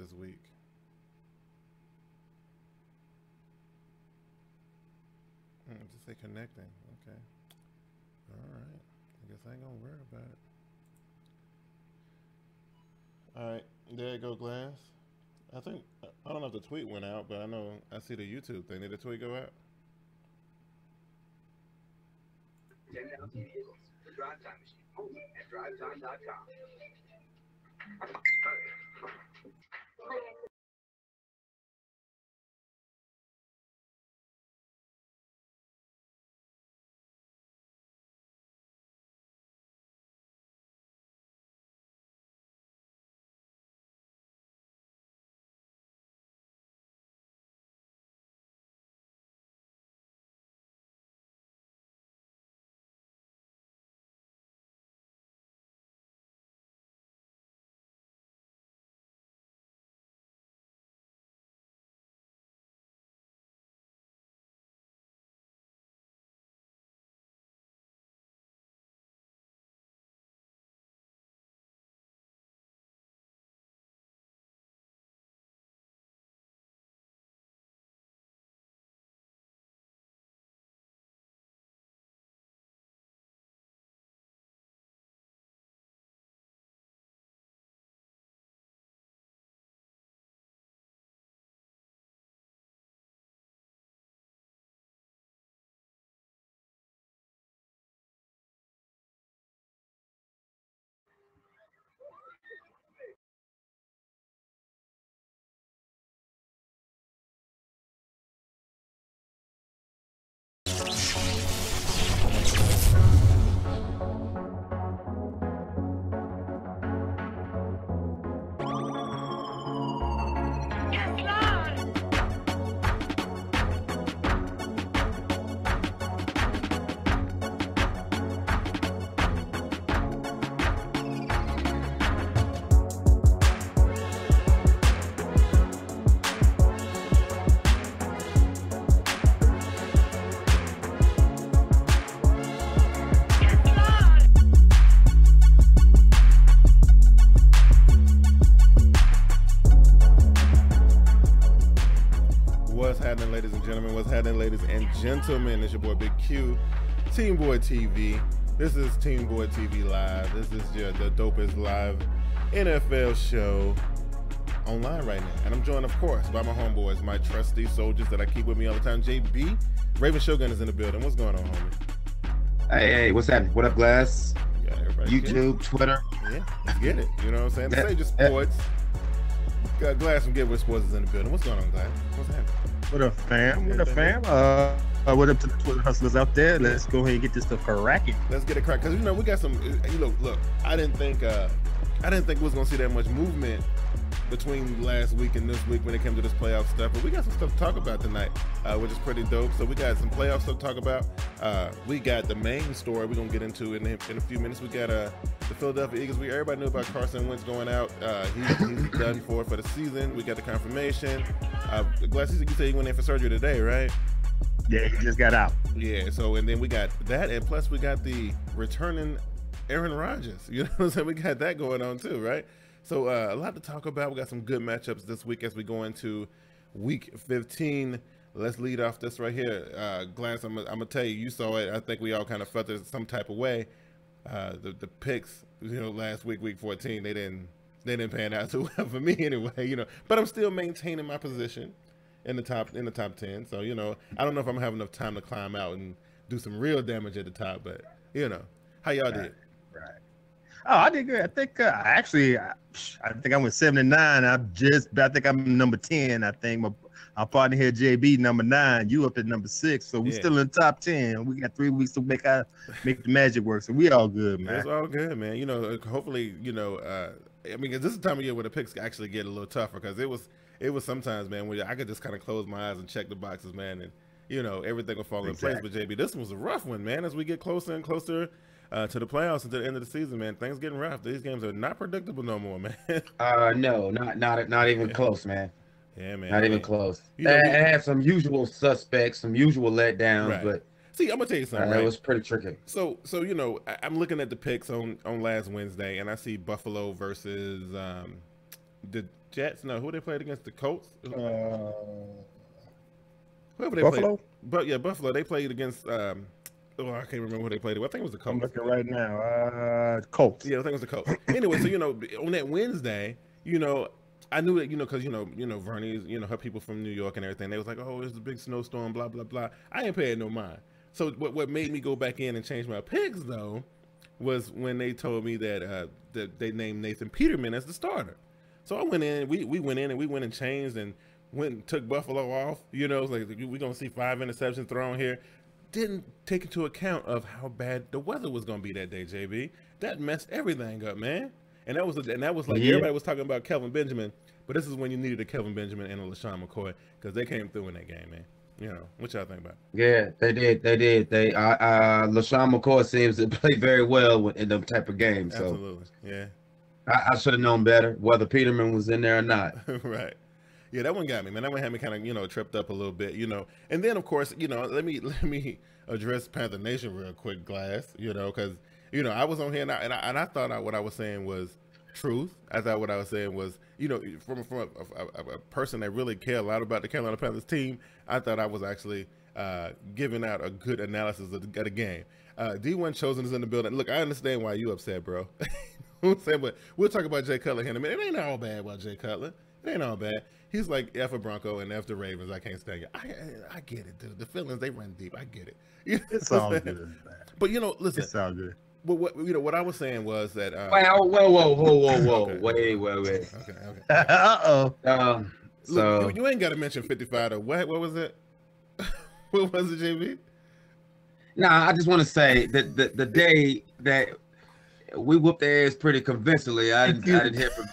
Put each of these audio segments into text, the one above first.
this week. Just say connecting. Okay. All right. I guess I ain't gonna worry about it. All right. There you go, Glass. I think, I don't know if the tweet went out, but I know I see the YouTube thing. Did the tweet go out? The Drive Time Machine, only at drivetime.com. Ladies and gentlemen, what's happening, ladies and gentlemen? It's your boy Big Q, TeamBoydTV. This is TeamBoydTV Live. This is the dopest live NFL show online right now. And I'm joined, of course, by my homeboys, my trusty soldiers that I keep with me all the time. JB, Raven Shogun is in the building. What's going on, homie? Hey, what's happening? What up, Glass? Yeah, YouTube, Twitter. Yeah, let's get it. You know what I'm saying? Say just sports. Got Glass from Get With Sports is in the building. What's going on, Glass? What's happening? What up, fam? What up, fam? What up to the Twitter hustlers out there? Let's go ahead and get this stuff cracking. Let's get it cracked, because we got some. Look. I didn't think we was gonna see that much movement between last week and this week when it came to this playoff stuff. But we got some stuff to talk about tonight, which is pretty dope. So we got some playoff stuff to talk about. We got the main story we're gonna get into in a few minutes. We got the Philadelphia Eagles. Everybody knew about Carson Wentz going out. He's done for the season. We got the confirmation. Glass, you said he went in for surgery today, right? Yeah, he just got out. Yeah. So and then we got that, and plus we got the returning Aaron Rodgers. You know what I'm saying? We got that going on too, right? So a lot to talk about. We got some good matchups this week as we go into week 15. Let's lead off this right here. Glass, I'm gonna tell you, you saw it. I think we all kind of felt it some type of way. The picks, last week, week 14, they didn't pan out too well for me anyway. But I'm still maintaining my position in the top 10. So I don't know if I'm gonna have enough time to climb out and do some real damage at the top, but how y'all did? Right. Oh, I did good. I think I think I went 7-9. I think I'm number 10. I think my partner here, JB, number 9. You up at number 6. So we still in the top 10. We got 3 weeks to make the magic work. So we all good, man. It's all good, man. Hopefully, because this is the time of year where the picks actually get a little tougher, because it was sometimes, man, where I could just kind of close my eyes and check the boxes, man, and everything will fall in place. But JB, this was a rough one, man. As we get closer and closer to the playoffs and to the end of the season, man, things getting rough. These games are not predictable no more, man. No, not even close, man. Yeah, man. Not even close. I had some usual suspects, some usual letdowns, right. But see, I'm gonna tell you something. Right? It was pretty tricky. So I'm looking at the picks on last Wednesday, and I see Buffalo versus Jets? No, who they played against? The Colts? Whoever they Buffalo? played. But yeah, Buffalo. They played against. I can't remember who they played. I think it was the Colts. I'm looking right now. Colts. Yeah, I think it was the Colts. Anyway, so on that Wednesday, I knew that because Vernie's her people from New York and everything. They was like, oh, it's a big snowstorm, blah blah blah. I ain't paying no mind. So what made me go back in and change my picks though was when they told me that they named Nathan Peterman as the starter. So I went in. We went in and we went and changed and went and took Buffalo off. It's like we're gonna see 5 interceptions thrown here. Didn't take into account of how bad the weather was going to be that day, JB. That messed everything up, man. And that was like everybody was talking about Kelvin Benjamin, but this is when you needed a Kelvin Benjamin and a LaShawn McCoy because they came through in that game, man. What y'all think about it? Yeah, they did. LaShawn McCoy seems to play very well in them type of games. So absolutely, yeah. I should have known better whether Peterman was in there or not. Right. Yeah, that one got me, man. That one had me kind of, tripped up a little bit, And then, of course, let me address Panther Nation real quick, Glass, because, I was on here and I thought what I was saying was truth. I thought what I was saying was, from a person that really cared a lot about the Carolina Panthers team, I thought I was actually giving out a good analysis of the game. D1 Chosen is in the building. Look, I understand why you upset, bro. I'm saying, but we'll talk about Jay Cutler here in a minute. It ain't all bad about Jay Cutler. It ain't all bad. He's like F a Bronco and F the Ravens. I can't stand you. I get it, dude. The feelings, they run deep. I get it. It's all good. But listen. It's all good. But what I was saying was that. Whoa. Okay. Wait. Okay. So look, you ain't got to mention 55 or what was it? What was it, JB? Nah, I just want to say that the day that we whooped their ass pretty convincingly, I didn't hear from.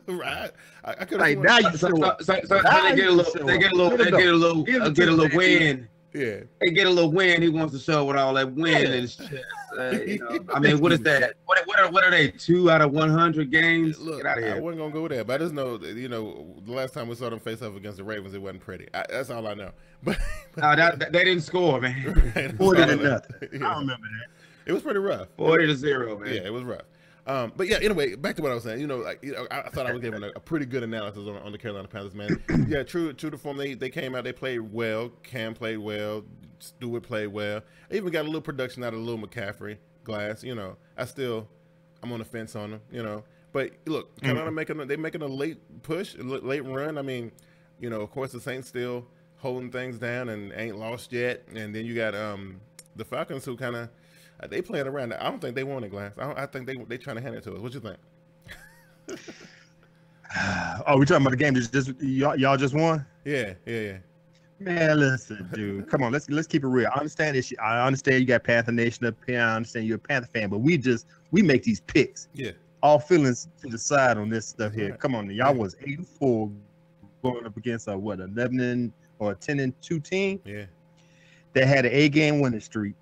Right. I could like now you so they get a little win. Yeah. They get a little win. He wants to show what all that win in his chest. I mean, what is that? What are they? 2 out of 100 games? Look, Get out of here. I wasn't gonna go there, but I just know that, the last time we saw them face off against the Ravens, it wasn't pretty. That's all I know. But they didn't score, man. Right, 40 to nothing. Yeah. I remember that. It was pretty rough. 40-0, man. Yeah, it was rough. But yeah, anyway, back to what I was saying. I thought I was giving a pretty good analysis on the Carolina Panthers, man. Yeah, true to form. They came out. They played well. Cam played well. Stewart played well. I even got a little production out of Lil McCaffrey. Glass. I'm on the fence on them. But look, Carolina making a late push, a late run. I mean, of course the Saints still holding things down and ain't lost yet. And then you got the Falcons who kind of. They playing around. I don't think they want it, Glass. I think they trying to hand it to us. What you think? Oh, we talking about the game? Y'all just won? Yeah. Man, listen, dude. Come on, let's keep it real. I understand this. I understand you got Panther Nation up here. I understand you're a Panther fan, but we make these picks. Yeah. All feelings to the side on this stuff here. Right. Come on, y'all was 8-4 going up against a 11 or a 10-2 team. Yeah. That had an 8-game winning streak.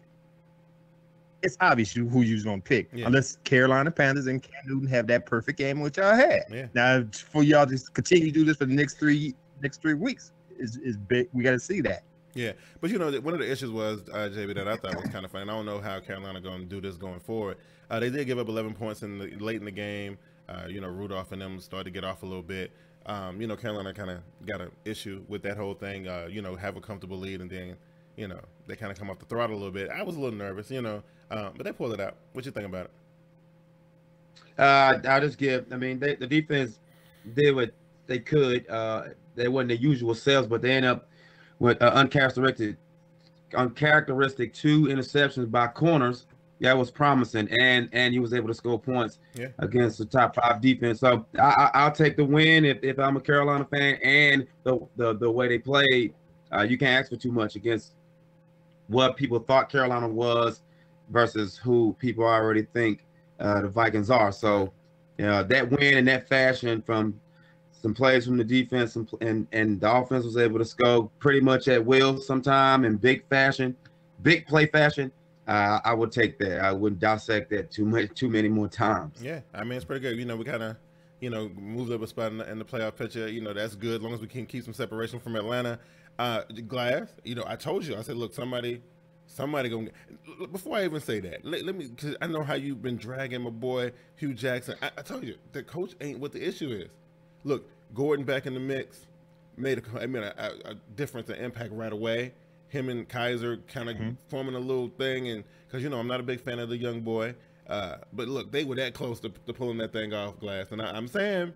It's obvious who you're going to pick, unless Carolina Panthers and Cam Newton have that perfect game which y'all had. Yeah. Now, for y'all to continue to do this for the next three weeks is big. We got to see that. Yeah, but one of the issues was JB that I thought was kind of funny. And I don't know how Carolina going to do this going forward. They did give up 11 points late in the game. Rudolph and them started to get off a little bit. Carolina kind of got an issue with that whole thing. Have a comfortable lead and then. They kind of come off the throttle a little bit. I was a little nervous, but they pulled it out. What you think about it? I'll just give. I mean, the defense did what they could. They wasn't the usual selves, but they ended up with uncharacteristic 2 interceptions by corners. Yeah, it was promising, and he was able to score points against the top 5 defense. So I'll take the win if I'm a Carolina fan, and the way they played. You can't ask for too much against what people thought Carolina was versus who people already think the Vikings are. So, that win in that fashion from some plays from the defense and the offense was able to score pretty much at will sometime in big play fashion. I would take that. I wouldn't dissect that too many more times. Yeah, I mean, it's pretty good. We kind of, moved up a spot in the playoff picture. That's good as long as we can keep some separation from Atlanta. Glass, I told you, I said, look, somebody gonna before I even say that, let me, because I know how you've been dragging my boy Hugh Jackson. I told you the coach ain't what the issue is. Look, Gordon back in the mix made a difference and impact right away. Him and Kaiser kind of forming a little thing, and because I'm not a big fan of the young boy, but look, they were that close to pulling that thing off glass. And I'm saying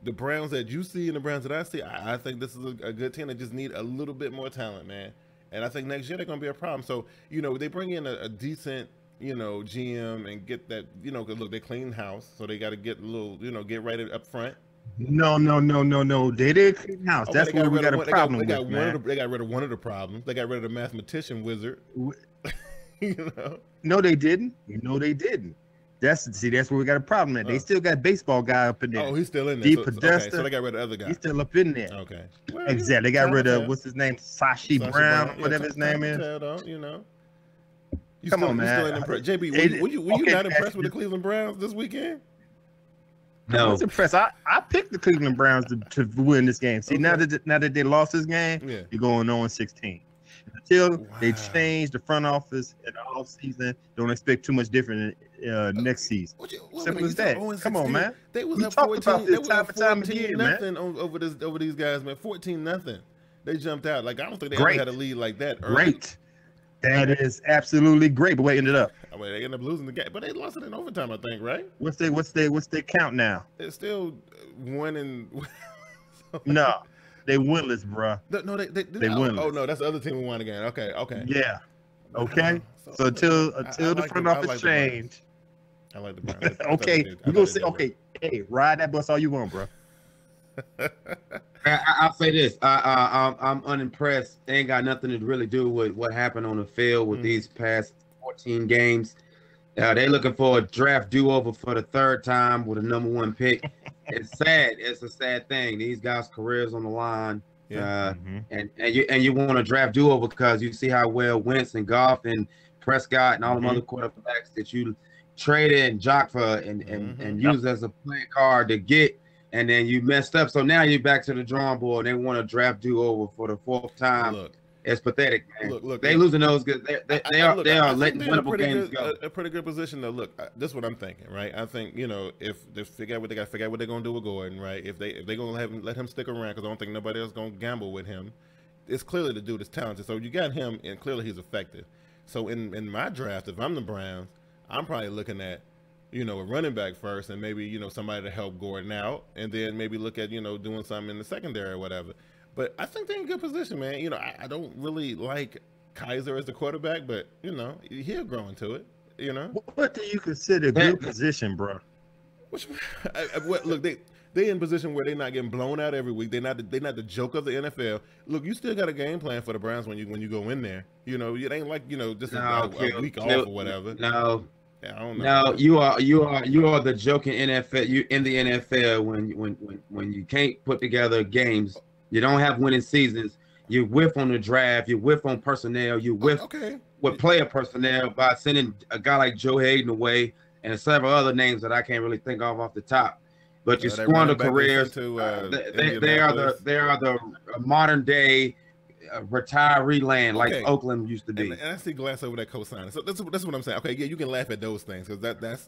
the Browns that you see and the Browns that I see, I think this is a good team that just need a little bit more talent, man. And I think next year they're going to be a problem. So they bring in a decent GM and get that because look, they clean house, so they got to get a little get right up front. No. They did clean house. That's where we got a problem with, man. They got rid of one of the problems. They got rid of the mathematician wizard. No, they didn't. No, they didn't. That's where we got a problem at. They still got a baseball guy up in there. Oh, he's still in there. So they got rid of the other guy. He's still up in there. Okay. Well, exactly. They got rid of what's his name, Sashi Brown, whatever his name is. Come on, man. JB, were you not impressed with the Cleveland Browns this weekend? No, I was impressed. I picked the Cleveland Browns to win this game. See, now that they lost this game, you're going 0-16. Until they change the front office in the off season, don't expect too much different next season. Simple as that. Come on, man. They was up 14. They was up 14-0 over these guys, man. 14-0. They jumped out. Like I don't think they ever had a lead like that. Great. That is absolutely great. But where ended up? They ended up losing the game, but they lost it in overtime, I think, right? What's their count now? It's still 1 No, they winless, bro. No, they winless. Oh no, that's the other team who won again. Okay. Yeah. Okay. So until the front office change. I like the Browns. Okay, we're gonna say hey, ride that bus all you want, bro. I'll say this. I'm unimpressed. They ain't got nothing to really do with what happened on the field with these past 14 games. They're looking for a draft do-over for the third time with a #1 pick. It's sad. It's a sad thing. These guys' careers on the line. Yeah. And you want a draft do-over because you see how well Wentz and Goff and Prescott and all them other quarterbacks that you traded and jocked for and used as a playing card to get. And then you messed up, so now you're back to the drawing board. They want a draft do-over for the 4th time. Look, it's pathetic, man. Look, they losing those good. They are letting winnable games go. A pretty good position though. Look, this is what I'm thinking, right? I think if they figure out what they got to figure out what they're gonna do with Gordon, right? If they gonna let him stick around because I don't think nobody else gonna gamble with him. It's clearly the dude is talented, so you got him, and clearly he's effective. So in my draft, if I'm the Browns, I'm probably looking at a running back first, and maybe somebody to help Gordon out, and then maybe look at doing something in the secondary or whatever. But I think they're in good position, man. I don't really like Kaiser as the quarterback, but he'll grow into it. What do you consider good position, bro? Look, they in position where they're not getting blown out every week. They're not the joke of the NFL. Look, you still got a game plan for the Browns when you go in there. It ain't like just a week off or whatever. No. Yeah, I don't know. No, you are the joke in NFL. You in the NFL when you can't put together games, you don't have winning seasons. You whiff on the draft. You whiff on personnel. You whiff with player personnel by sending a guy like Joe Hayden away and several other names that I can't really think of off the top. But you squander careers. They are the modern day retiree land like Oakland used to be. And I see glass over that co-signing. So that's what I'm saying. Okay, yeah, you can laugh at those things because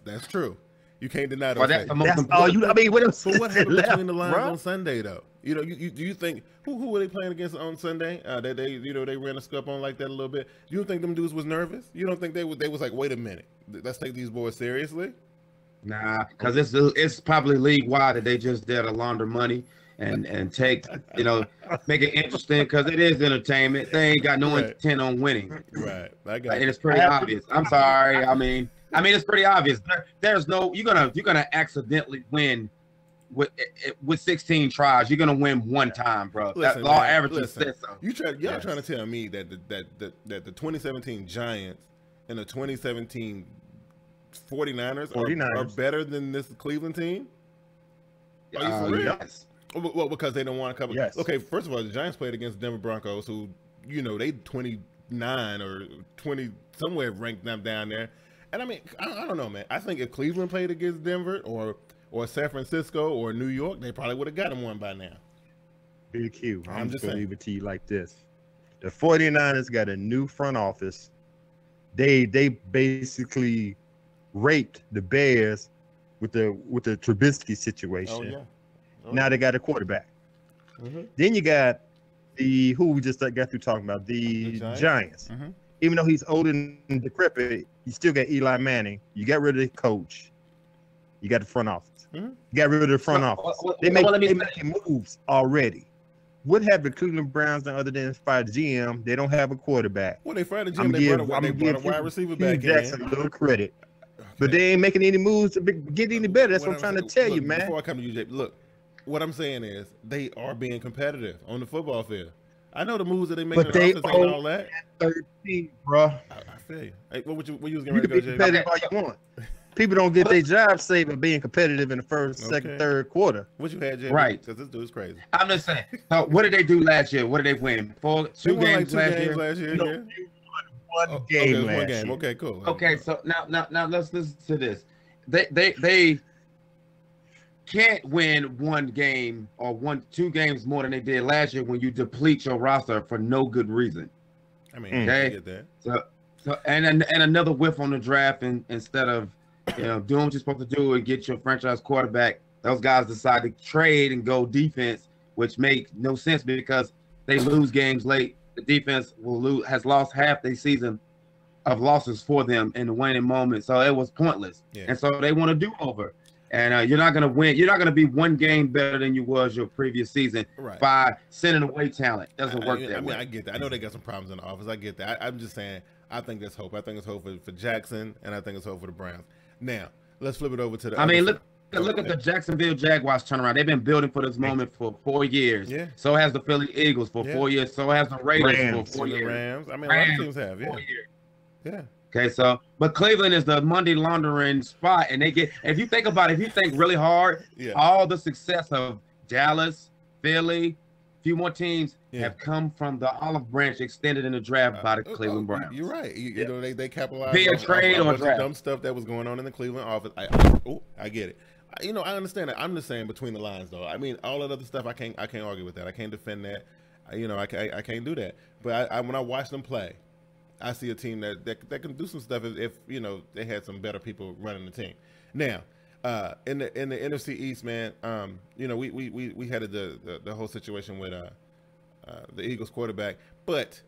that's true. You can't deny those things. That's all you. I mean, what else? But what happened between the lines on Sunday though? Do you think who were they playing against on Sunday? That they ran a scup on like that a little bit. You don't think them dudes was nervous? You don't think they was like, wait a minute, let's take these boys seriously? Nah, because it's probably league wide that they just there to launder money and take make it interesting because it is entertainment. They ain't got no intent on winning. Right, I got it. And it's pretty obvious. I'm sorry. I mean, it's pretty obvious. There's no you're gonna accidentally win with 16 tries. You're gonna win one time, bro. That law averages says so. Y'all trying to tell me that the 2017 Giants and the 2017 49ers are better than this Cleveland team? Are you for real? Yes. Well, because they don't want to cover. Yes. Okay, first of all, the Giants played against Denver Broncos, who they 29 or 20 somewhere ranked them down there. And I mean, I don't know, man. I think if Cleveland played against Denver or San Francisco or New York, they probably would have got them one by now. Big Q. I'm just going to leave it to you like this. The 49ers got a new front office. They basically raped the Bears with the Trubisky situation. Oh, yeah. Now they got a quarterback. Then you got who we just got through talking about, the Giants. Even though he's old and decrepit, you still got Eli Manning. You got rid of the coach. You got the front office. You got rid of the front office. They making moves already. What have the Cleveland Browns done other than fire the GM? They don't have a quarterback. Well, they fired the GM. They brought a wide receiver back in. Jackson a little credit. Okay. But they ain't making any moves to get any better. That's what I'm trying to tell you, man. Before I come to you, Jay, look, what I'm saying is they are being competitive on the football field. I know the moves that they make, but they own all that. 13, bro. I feel you. Hey, what you was getting ready to go, Jay? Competitive all you want. People don't get their job saved by being competitive in the first, second, third quarter. What you had, Jay? Right. Because this dude's crazy. I'm just saying. So what did they do last year? What did they win? Two games last year. No, one game last year. Okay, cool. Okay, so now let's listen to this. They can't win one game or two games more than they did last year when you deplete your roster for no good reason. I mean, okay? I get that. So and another whiff on the draft, and instead of doing what you're supposed to do and get your franchise quarterback, those guys decide to trade and go defense, which makes no sense because they lose games late. The defense has lost half their season of losses for them in the winning moment, so it was pointless. Yeah. And so they want to do over. And you're not going to win. You're not going to be one game better than you was your previous season by sending away talent. Doesn't work that way. I get that. I know they got some problems in the office. I get that. I'm just saying, I think there's hope. I think it's hope for Jackson, and I think it's hope for the Browns. Now, let's flip it over to the look at the Jacksonville Jaguars turnaround. They've been building for this moment for 4 years. Yeah. So has the Philly Eagles for 4 years. So has the Raiders for 4 years. Rams. I mean, a lot of teams have. Yeah. Okay, so but Cleveland is the money laundering spot, and they get, if you think about it, if you think really hard, all the success of Dallas, Philly, a few more teams have come from the olive branch extended in the draft by the Cleveland Browns. You're right. You know, they capitalized via trade or draft. Dumb stuff that was going on in the Cleveland office. I get it. I understand that. I'm just saying between the lines, though. I mean, all that other stuff, I can't argue with that. I can't defend that. I can't do that. But when I watch them play, I see a team that can do some stuff if they had some better people running the team. Now, in the NFC East, man, we had the whole situation with the Eagles quarterback, but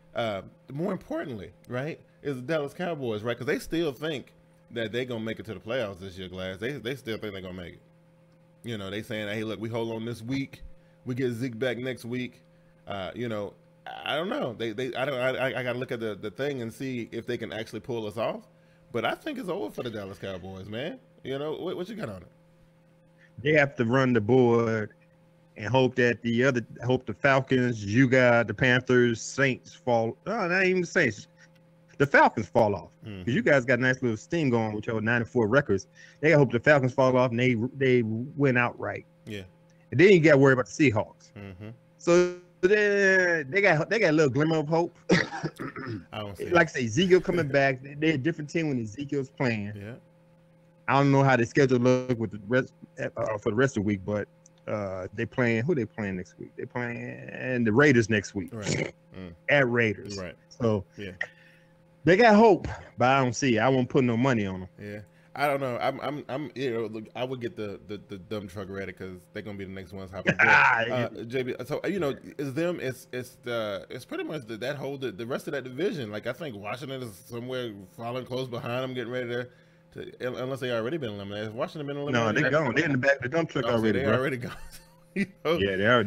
more importantly, right, is the Dallas Cowboys, right? Because they still think that they're gonna make it to the playoffs this year, Glass. They still think they're gonna make it. They saying, hey, look, we hold on this week, we get Zeke back next week. I don't know. I got to look at the thing and see if they can actually pull us off. But I think it's over for the Dallas Cowboys, man. What you got on it? They have to run the board and hope that the Falcons, the Panthers, Saints fall. No, not even the Saints. The Falcons fall off because you guys got a nice little steam going with your 94 records. They got to hope the Falcons fall off and they win outright. Yeah. And then you got to worry about the Seahawks. So they got a little glimmer of hope. I don't see like I say, Ezekiel coming back. They're a different team when Ezekiel's playing. Yeah. I don't know how the schedule look with the rest for the rest of the week, but they playing who they playing next week? They playing the Raiders next week. Right. At Raiders. Right. So they got hope, but I don't see it. I won't put no money on them. Yeah. I don't know. I'm look, I would get the dumb truck ready because they're gonna be the next ones hopping. JB, so it's pretty much that whole the rest of that division. Like I think Washington is somewhere following close behind them, getting ready to unless they already been eliminated. Has Washington been eliminated? No, they're gone. They're in the back of the dump truck already. They're already gone. Yeah, they are.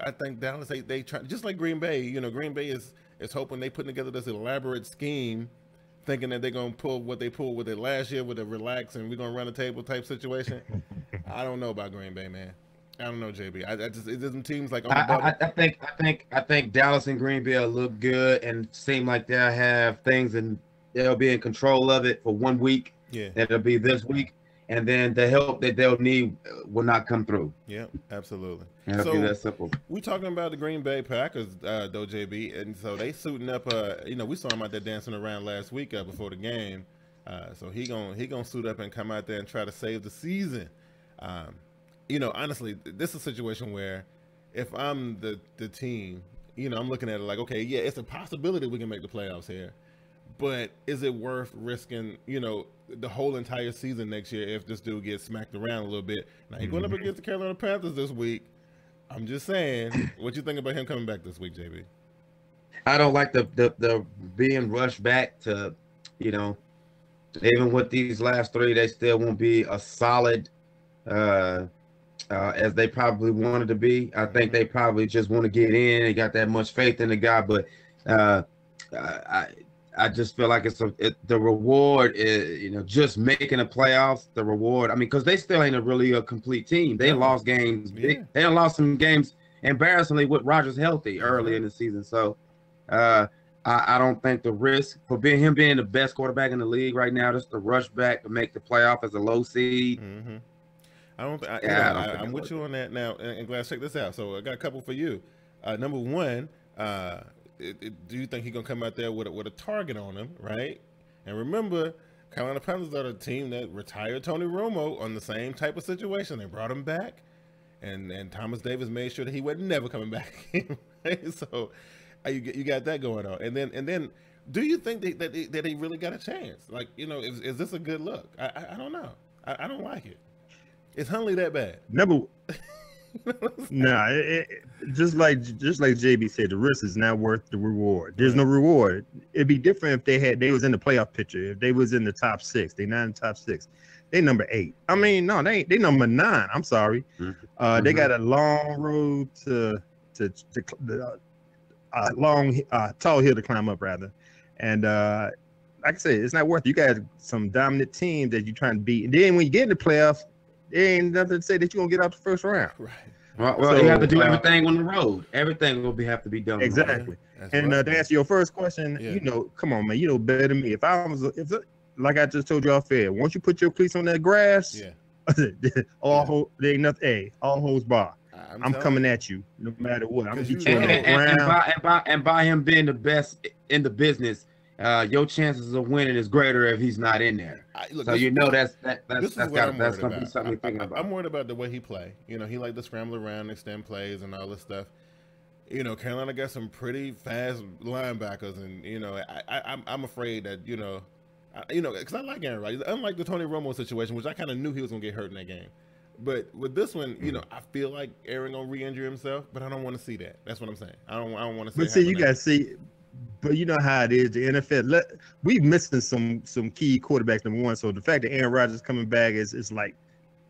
I think Dallas they try just like Green Bay. Green Bay is hoping they putting together this elaborate scheme, thinking that they're going to pull what they pulled with it last year with a relax and we're going to run a table type situation. I don't know about Green Bay, man. I don't know, JB. It doesn't seem like on the I think Dallas and Green Bay look good and seem like they'll have things and they'll be in control of it for 1 week. Yeah. That'll be this week. And then the help that they'll need will not come through. Yeah, absolutely. And so that simple. We're talking about the Green Bay Packers, though, JB, and so they suiting up. We saw him out there dancing around last week before the game. So he gonna suit up and come out there and try to save the season. Honestly, this is a situation where if I'm the team, I'm looking at it like, okay, yeah, it's a possibility we can make the playoffs here, But is it worth risking, the whole entire season next year if this dude gets smacked around a little bit? Now, he's going up against the Carolina Panthers this week. I'm just saying, what you think about him coming back this week, JB? I don't like the being rushed back to, even with these last three, they still won't be a solid as they probably wanted to be. I think they probably just want to get in. They got that much faith in the guy, but I just feel like the reward is, just making the playoffs. The reward, because they still ain't a complete team. They lost games. Yeah. They lost some games embarrassingly with Rodgers healthy early in the season. So I don't think the risk for him being the best quarterback in the league right now, just to rush back to make the playoff as a low seed. Mm-hmm. I don't think. I'm with you on that now. And Glass, check this out. So I got a couple for you. Number one, do you think he's gonna come out there with a target on him, right? And remember, Carolina Panthers are the team that retired Tony Romo on the same type of situation. They brought him back, and Thomas Davis made sure that he was never coming back. Right? So you got that going on. And then, do you think that he really got a chance? Like, is this a good look? I don't know. I don't like it. Is Hundley that bad? Never. Nah, just like JB said, the risk is not worth the reward. There's no reward. It'd be different if they was in the playoff picture. If they was in the top 6, they not in the top 6. They number 8. They number 9. I'm sorry. They got a long road to long tall hill to climb up rather, and like I said, it's not worth it. You got some dominant teams that you're trying to beat, and then when you get in the playoffs, there ain't nothing to say that you're gonna get out the first round. Right. Well, so, you have to do everything on the road. Everything will have to be done. Exactly. And to answer your first question, come on, man, you know better than me. If like I just told you off air, once you put your cleats on that grass, all holds bar. I'm coming at you no matter what. I'm gonna get you on the ground. And by him being the best in the business, your chances of winning is greater if he's not in there. That's something we're thinking about. I'm worried about the way he play. He like to scramble around, extend plays, and all this stuff. Carolina got some pretty fast linebackers, and I'm afraid that because I like Aaron Rodgers. Unlike the Tony Romo situation, which I kind of knew he was gonna get hurt in that game. But with this one, I feel like Aaron gonna re-injure himself, but I don't want to see that. That's what I'm saying. I don't want to see. But see, you gotta see. But you know how it is. The NFL, we missing some key quarterbacks. Number one, so the fact that Aaron Rodgers coming back is like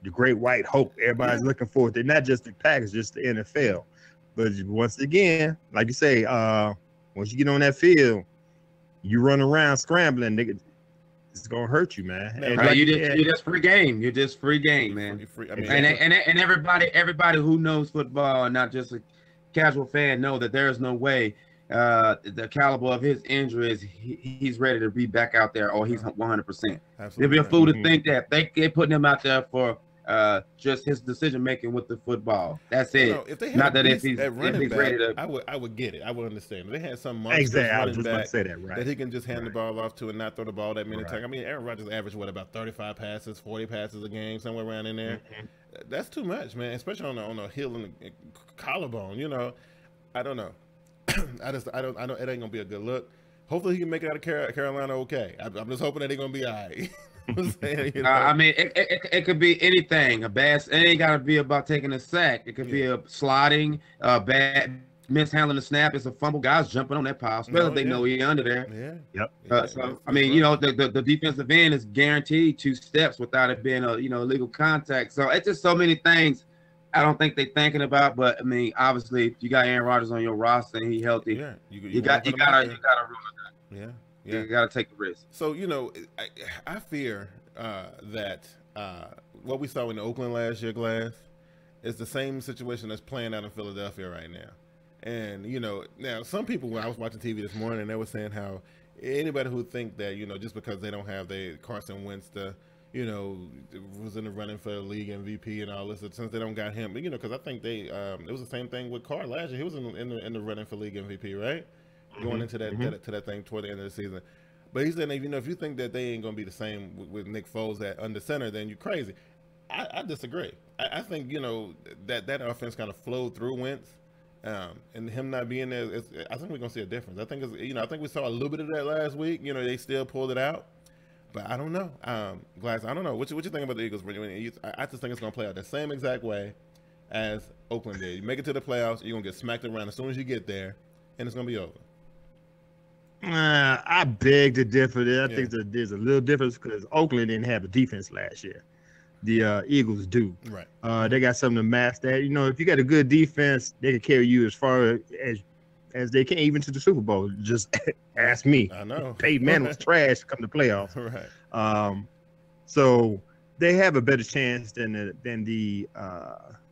the great white hope. Everybody's looking forward to. Not just the Packers, just the NFL. But once again, like you say, once you get on that field, you run around scrambling, it's gonna hurt you, man. And you're just free game. You're just free game, man. And everybody who knows football, and not just a casual fan, know that there is no way the caliber of his injuries, he's ready to be back out there, or he's 100%. They'd be a fool to think that they putting him out there for just his decision making with the football. That's it. If they had not that if he's ready to, I would get it. I would understand. If they had some monster running back that he can just hand the ball off to and not throw the ball that many times. Aaron Rodgers averaged about 35 passes, 40 passes a game, somewhere around in there. That's too much, man. Especially on a heel and the collarbone. I don't know. I know it ain't gonna be a good look. Hopefully he can make it out of Carolina okay. I'm just hoping that he's gonna be all right. It could be anything. It ain't gotta be about taking a sack. It could be a sliding, bad mishandling the snap. It's a fumble. Guys jumping on that pile, especially if they know he's under there. The defensive end is guaranteed 2 steps without it being a illegal contact. So it's just so many things I don't think they're thinking about. But obviously, you got Aaron Rodgers on your roster and he's healthy. Yeah, you gotta rule it out. Yeah. You got to take the risk. So, I fear that what we saw in Oakland last year, Glass, is the same situation that's playing out in Philadelphia right now. And, now some people, when I was watching TV this morning, they were saying how anybody who think that, just because they don't have Carson Wentz was in the running for the league MVP and all this, since they don't got him, because I think it was the same thing with Carr last year. He was in the running for league MVP, right? Going into that thing toward the end of the season. But he said, if you think that they ain't going to be the same with Nick Foles at under center, then you're crazy. I disagree. I think, that offense kind of flowed through Wentz. And him not being there, I think we're gonna see a difference. I think I think we saw a little bit of that last week. They still pulled it out, but I don't know. Glass, I don't know. What you think about the Eagles? I just think it's gonna play out the same exact way as Oakland did. You make it to the playoffs, you're gonna get smacked around as soon as you get there, and it's gonna be over. I beg to differ there. I think that there's a little difference because Oakland didn't have a defense last year. The Eagles do. Right. They got something to match that. If you got a good defense, they can carry you as far as they can, even to the Super Bowl. Just ask me. I know. Peyton Manning was trash to come to playoffs. Right. So they have a better chance than the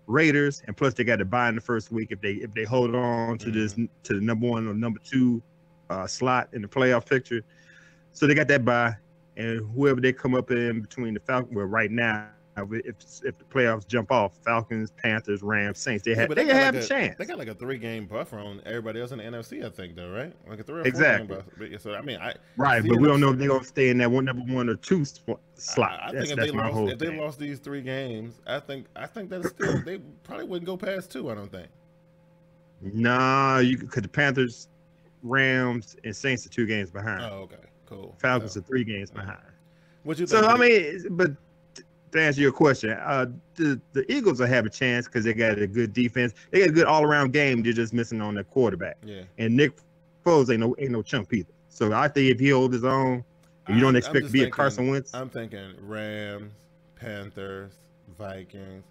Raiders, and plus they got to buy in the first week if they hold on to to the number 1 or number 2 slot in the playoff picture. So they got that bye, and whoever they come up in between the Falcons, well, right now, if the playoffs jump off, Falcons, Panthers, Rams, Saints, they have a chance. They got like a 3-game buffer on everybody else in the NFC, I think, though, right? Like a 3 or 4 exactly. game buffer. So but we don't know if they're gonna stay in that number 1 or 2 slot. I think if they lost these 3 games, I think that's still they probably wouldn't go past 2. I don't think. Nah, because the Panthers, Rams, and Saints are 2 games behind. Oh, okay, cool. Falcons are 3 games behind. What you think? So but to answer your question, the Eagles will have a chance because they got a good defense. They got a good all-around game. They're just missing on their quarterback. Yeah. And Nick Foles ain't no chump either. So I think if he holds his own, you don't expect to be a Carson Wentz. I'm thinking Rams, Panthers, Vikings.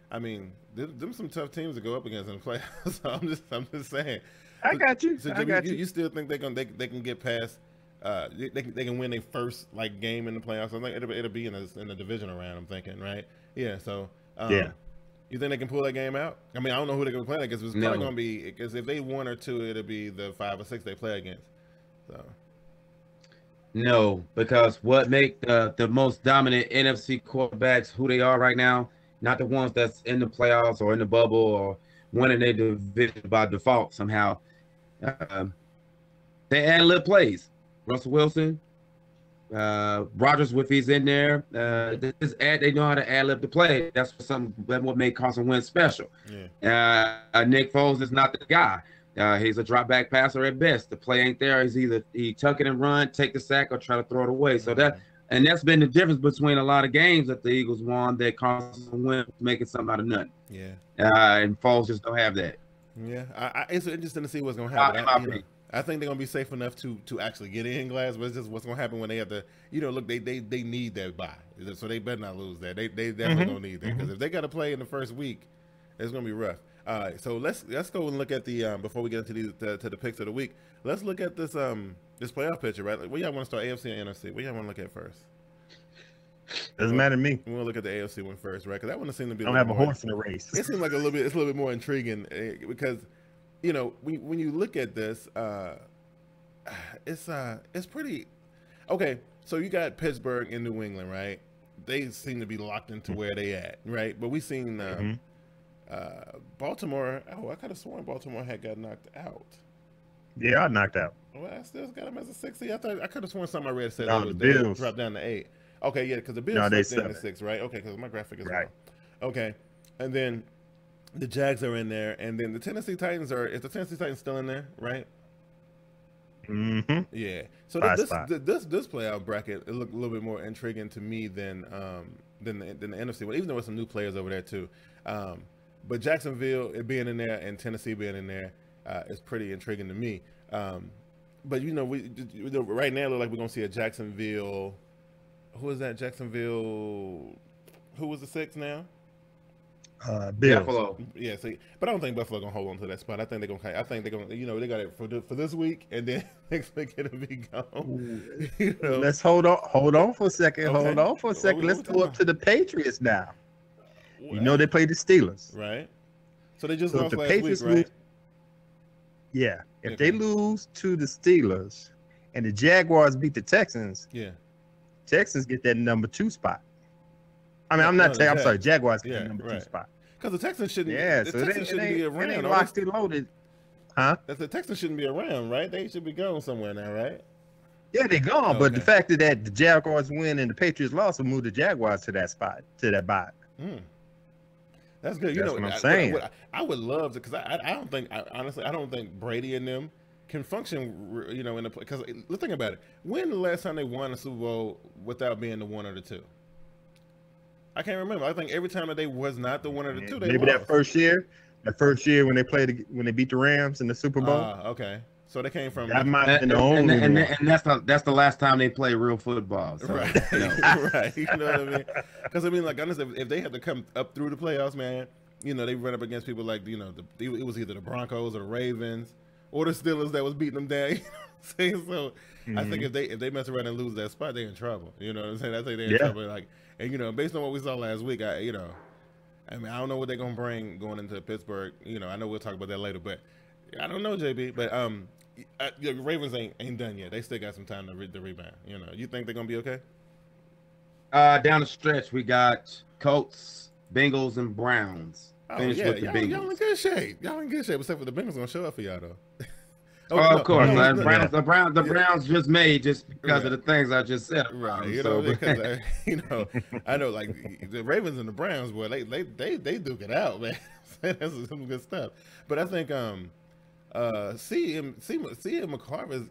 I mean, them some tough teams to go up against in the playoffs. So I'm just saying. I got you. So you still think they can get past? They can win their first game in the playoffs. I think it'll be in the divisional round. I'm thinking, right? Yeah. So you think they can pull that game out? I mean, I don't know who they're gonna play against. It's probably gonna be because if they 1 or 2, it'll be the 5 or 6 they play against. So no, because what make the most dominant NFC quarterbacks who they are right now, not the ones that's in the playoffs or in the bubble or winning their division by default somehow. They ad lib plays. Russell Wilson, Rodgers, if he's in there, they know how to ad lib the play. That's what made Carson Wentz special. Yeah. Nick Foles is not the guy. He's a drop back passer at best. The play ain't there. He's either he tuck it and run, take the sack, or try to throw it away. So that's been the difference between a lot of games that the Eagles won. That Carson Wentz making something out of nothing. Yeah. And Foles just don't have that. Yeah. It's interesting to see what's gonna happen. I think they're gonna be safe enough to actually get in, Glass, but it's just what's gonna happen when they have to, look, they need that bye, so they better not lose that. They definitely gonna need that because if they got to play in the first week, it's gonna be rough. All right, so let's go and look at the before we get into the picks of the week. Let's look at this playoff picture, right? Where y'all want to start, AFC and NFC? Where y'all want to look at first? Doesn't matter to me. We want to look at the AFC one first, right? Because that one seems to be. I don't have a horse in the race. It seems like it's a little bit more intriguing because. When you look at this, it's pretty okay. So you got Pittsburgh and New England, right? They seem to be locked into where they at, right? But we seen Baltimore. Oh, I could have sworn Baltimore had got knocked out. Yeah, I knocked out. Well, I still got them as a 6. I could have sworn something I read said the Bills dropped down to 8. Okay, yeah, because the Bills dropped down to 6, right? Okay, because my graphic is right. Wrong. Okay, and then. The Jags are in there, and then the Tennessee Titans is the Tennessee Titans still in there, right? Mm-hmm. Yeah. So this playoff bracket, it looked a little bit more intriguing to me than the NFC one, even though there's some new players over there too. But Jacksonville being in there and Tennessee being in there is pretty intriguing to me. But right now it looks like we're gonna see a Jacksonville. Who is that? Jacksonville. Who was the 6 now? Bills. Buffalo. Yeah, but I don't think Buffalo gonna hold on to that spot. I think they're gonna. They got it for this week, and then next week it'll be gone. Let's hold on for a second. Okay. Hold on for a second. Let's go up to the Patriots now. Well, they play the Steelers, right? So they just lost last week, right? Yeah. If they lose to the Steelers and the Jaguars beat the Texans, Texans get that number 2 spot. I mean, I'm sorry. Jaguars get the number 2 spot. Because the Texans shouldn't. Yeah, the so Texans shouldn't be around. It ain't locked and loaded, huh? The Texans shouldn't be around, right? They should be going somewhere now, right? Yeah, they're gone. But the fact that the Jaguars win and the Patriots lost will move the Jaguars to that spot, to that bye. That's good. That's what I'm saying. I would love to, because I don't think, honestly, I don't think Brady and them can function, you know, in the, because let's think about it. When the last time they won a Super Bowl without being the one or the two? I can't remember. I think every time that they was not the one or the two, they maybe lost. that first year when they beat the Rams in the Super Bowl. Okay. So they came from that might have been the only one. And that's the last time they played real football. So, right. You know. Right. You know what I mean? Because I mean, like, honestly, if they had to come up through the playoffs, man, you know, they run up against people like, you know, it was either the Broncos or the Ravens or the Steelers that was beating them down. You know what I'm saying? So I think if they mess around and lose that spot, they're in trouble. You know what I'm saying? I think they're in trouble. Like, and you know, based on what we saw last week, I mean, I don't know what they're gonna bring going into Pittsburgh. You know, I know we'll talk about that later, but I don't know, JB. But the Ravens ain't done yet. They still got some time to rebound. You know, you think they're gonna be okay? Down the stretch, we got Colts, Bengals, and Browns. Finish with the Bengals. Y'all in good shape. Y'all in good shape, except for the Bengals gonna show up for y'all though. Of course, the Browns just made just because of the things I just said. Right, you know, because you know, I know like the Ravens and the Browns, boy, they duke it out, man. That's some good stuff. But I think C. McCarver's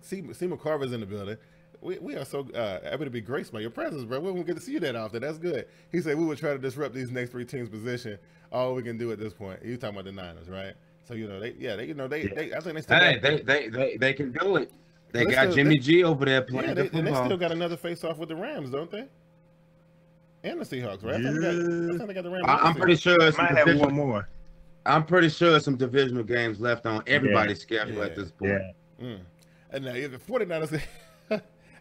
in the building. We are so happy to be graced by your presence, bro. We won't get to see you that often. That's good. He said we would try to disrupt these next three teams' position. All we can do at this point. You talking about the Niners, right? So you know, I think they still. Hey, they can do it. They got Jimmy G over there playing the football. And they still got another face-off with the Rams, don't they? And the Seahawks, right? I think they got the Rams. I'm pretty sure it's might have one more. I'm pretty sure some divisional games left on everybody's schedule at this point. Yeah. And now if the 49ers,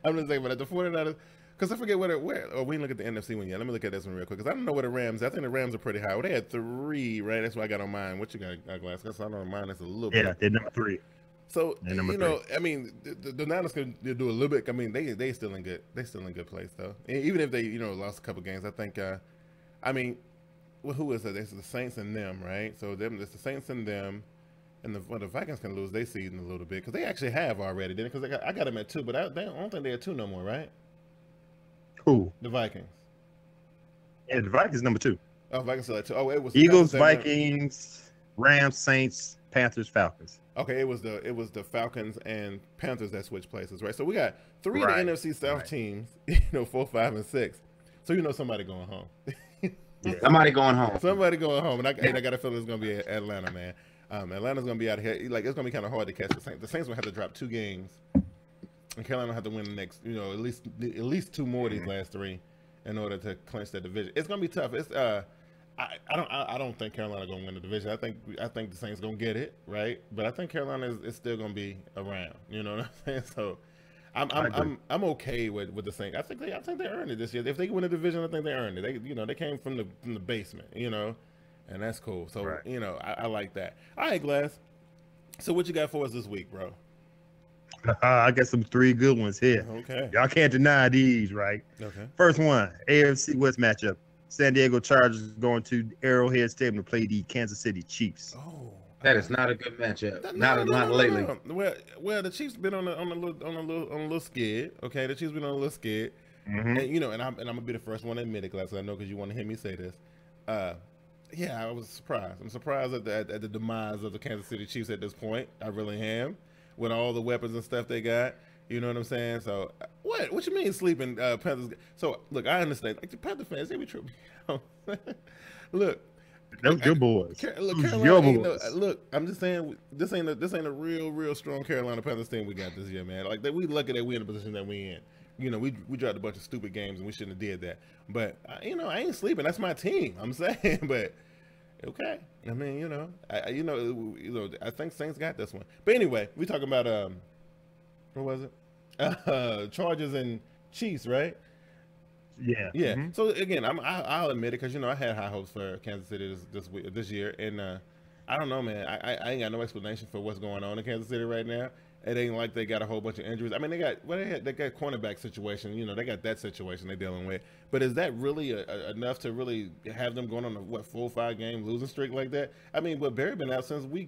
I'm just saying, but at the 49ers, because I forget where we can look at the NFC one yet. Let me look at this one real quick, because I don't know where the Rams. I think the Rams are pretty high. Well, they had 3, right? That's what I got on mine. What you got, Glass? Because I know mine is a little bit. Yeah, they're number 3. So you know, I mean, the Niners can do a little bit. I mean, they still in good. They still in good place though. And even if they lost a couple games, I think. I mean, well, who is it? It's the Saints and them, right? So it's the Saints and them. And the Vikings can lose their season a little bit because they actually have already. Because I got them at 2, but I don't think they're at 2 no more, right? Who? The Vikings. Yeah, the Vikings number 2. Oh, Vikings still at 2. Oh, it was Eagles, Vikings, Rams, Saints, Panthers, Falcons. Okay, it was the Falcons and Panthers that switched places, right? So we got 3 of the NFC South teams, 4, 5, and 6. So somebody going home. Somebody going home. Somebody going home, and I got a feeling it's gonna be Atlanta, man. Atlanta's gonna be out here. Like, it's gonna be kind of hard to catch the Saints. The Saints will have to drop 2 games, and Carolina will have to win the next, at least 2 more of these last 3 in order to clinch that division. It's gonna be tough. It's I don't think Carolina gonna win the division. I think the Saints gonna get it, right? But I think Carolina is still gonna be around. You know what I'm saying? So I'm okay with the Saints. I think they earned it this year. If they win the division, I think they earned it. They came from the basement, and that's cool. So I like that. All right, Glass. So what you got for us this week, bro? I got some 3 good ones here. Okay. Y'all can't deny these, right? Okay. First one, AFC West matchup. San Diego Chargers going to Arrowhead Stadium to play the Kansas City Chiefs. Oh, that is not a good matchup. Not lately. No. Well, the Chiefs been on a little skid. Okay, the Chiefs been on a little skid, Mm-hmm. and I'm gonna be the first one to admit it, Glass. I know because you want to hear me say this. Yeah, I was surprised. I'm surprised at the demise of the Kansas City Chiefs at this point. I really am, with all the weapons and stuff they got. You know what I'm saying? So what you mean sleeping Panthers? So look, I understand. Like the Panther fans, they be tripping. Look, those good boys. Look, I'm just saying this ain't a real strong Carolina Panthers team we got this year, man. Like we lucky that we in the position that we in. We dropped a bunch of stupid games and we shouldn't have did that. But I ain't sleeping. That's my team. I'm saying, but okay. I mean, I think Saints got this one. But anyway, we talking about what was it? Chargers and Chiefs, right? Yeah. Yeah. Mm-hmm. So again, I'll admit it because I had high hopes for Kansas City this year, and I don't know, man. I ain't got no explanation for what's going on in Kansas City right now. It ain't like they got a whole bunch of injuries. I mean, they got cornerback situation. They got that situation they're dealing with. But is that really enough to really have them going on a 4 or 5 game losing streak like that? I mean, but Barry been out since week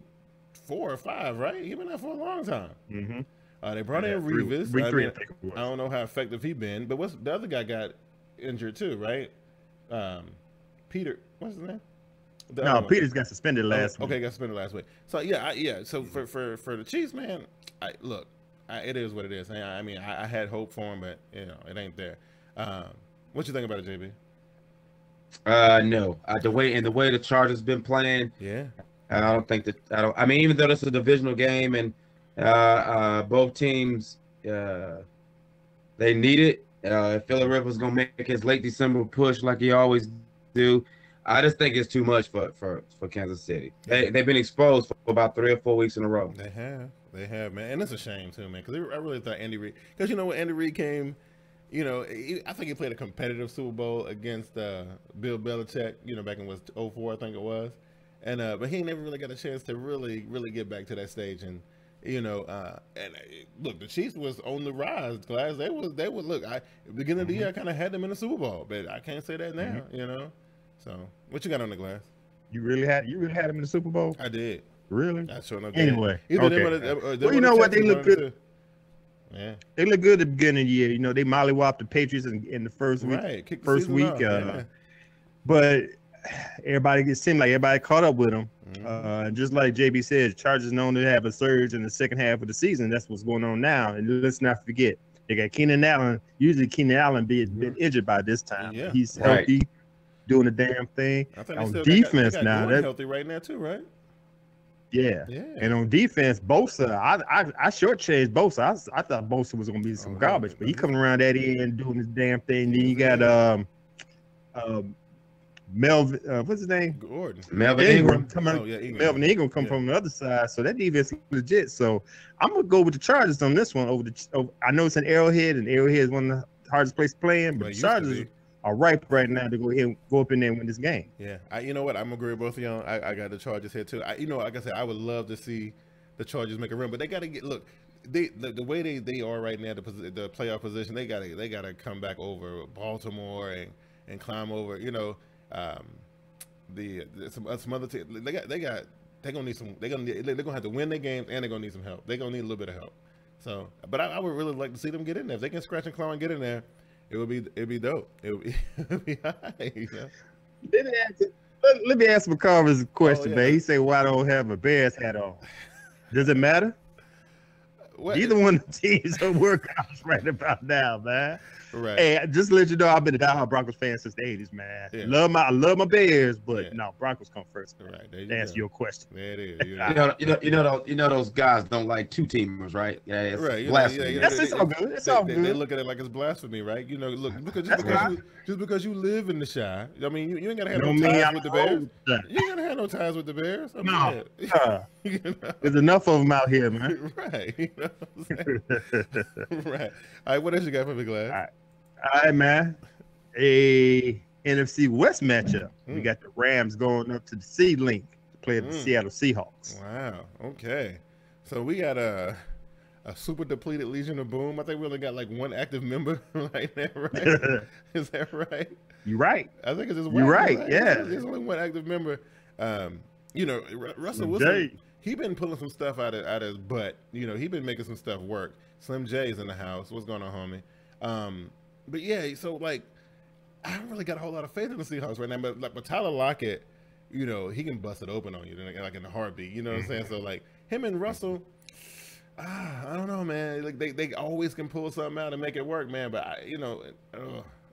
4 or 5, right? He been out for a long time. Mm-hmm. They brought in Revis. I don't know how effective he been, but the other guy got injured too, right? Peter, what's his name? The No, other one. Peters got suspended last week. Okay, got suspended last week. So yeah. So for the Chiefs, man, it is what it is. I mean, I had hope for him, but you know, it ain't there. What you think about it, JB? No. The way the Chargers been playing, Yeah. I don't think that. I mean, even though this is a divisional game and both teams they need it. If Phillip Rivers gonna make his late December push like he always do, I just think it's too much for Kansas City. They've been exposed for about 3 or 4 weeks in a row. They have, man, and it's a shame too, man, because I really thought Andy Reid, because you know when Andy Reid came, you know, I think he played a competitive Super Bowl against Bill Belichick, you know, back in 2004, I think it was, and but he never really got a chance to really get back to that stage, and you know, look, the Chiefs was on the rise, class. They would look. At the beginning of the year, I kind of had them in the Super Bowl, but I can't say that now, you know. So, what you got on the glass? You really had him in the Super Bowl? I did. Really? I sure enough did. Anyway, well, you know what? They look good. Yeah, they look good at the beginning of the year. You know, they mollywopped the Patriots in the first week. Right. First week. Yeah. But it seemed like everybody caught up with them. Just like JB said, Chargers known to have a surge in the second half of the season. That's what's going on now. And let's not forget, they got Keenan Allen. Usually Keenan Allen been injured by this time. Yeah. He's healthy, doing the damn thing. On defense now, that's healthy right now too, right? Yeah. And on defense, Bosa, I shortchanged Bosa. I thought Bosa was gonna be some garbage, but he coming around that end doing his damn thing. Then you got Melvin, what's his name? Gordon. Melvin Ingram. Ingram. Melvin Ingram come from the other side, so that defense is legit. So I'm gonna go with the Chargers on this one. I know it's an Arrowhead, and Arrowhead is one of the hardest places playing, but the Chargers are ripe right now to go up in there and win this game. Yeah, you know what? I'm agree with both of y'all. I got the Chargers here too. You know, like I said, I would love to see the Chargers make a run, but they got to get the way they are right now, the playoff position. They gotta come back over Baltimore and climb over. You know. Some other teams, they're gonna have to win their games, and they're gonna need some help. They're gonna need a little bit of help. So, but I would really like to see them get in there. If they can scratch and claw and get in there, it'd be dope. It'd be high, you know? Let me ask McCarver's a question, man. He said, "Why don't have a Bears hat on? Does it matter?" Either one of the teams are workouts right about now, man. Right. Hey, just to let you know, I've been a diehard Broncos fan since the 80s, man. Yeah. I love my Bears, but no, Broncos come first. Man. Right. There to answer your question. There it is. You know those guys don't like two teamers, right? Yeah, it's right. blasphemy. It's all good. It's all good. They look at it like it's blasphemy, right? You know, look, just because you live in the Shy, I mean, you ain't gotta have no ties with the Bears. You ain't gotta have no ties with the Bears. No. You know? There's enough of them out here, man. Right. You know what I'm saying? Right. All right. What else you got for me, Glass? All right, man. A NFC West matchup. We got the Rams going up to the C-Link to play the Seattle Seahawks. Wow. Okay. So we got a super depleted Legion of Boom. I think we only got like one active member right now, right? Is that right? You're right. I think it's just You're right. Yeah. There's only one active member. You know, Russell Wilson, he been pulling some stuff out of his butt. You know, he been making some stuff work. Slim J's in the house. What's going on, homie? But yeah, so like, I don't really got a whole lot of faith in the Seahawks right now. But Tyler Lockett, you know, he can bust it open on you like in a heartbeat. You know what I'm saying? So like him and Russell, I don't know, man. Like they always can pull something out and make it work, man. But I don't know.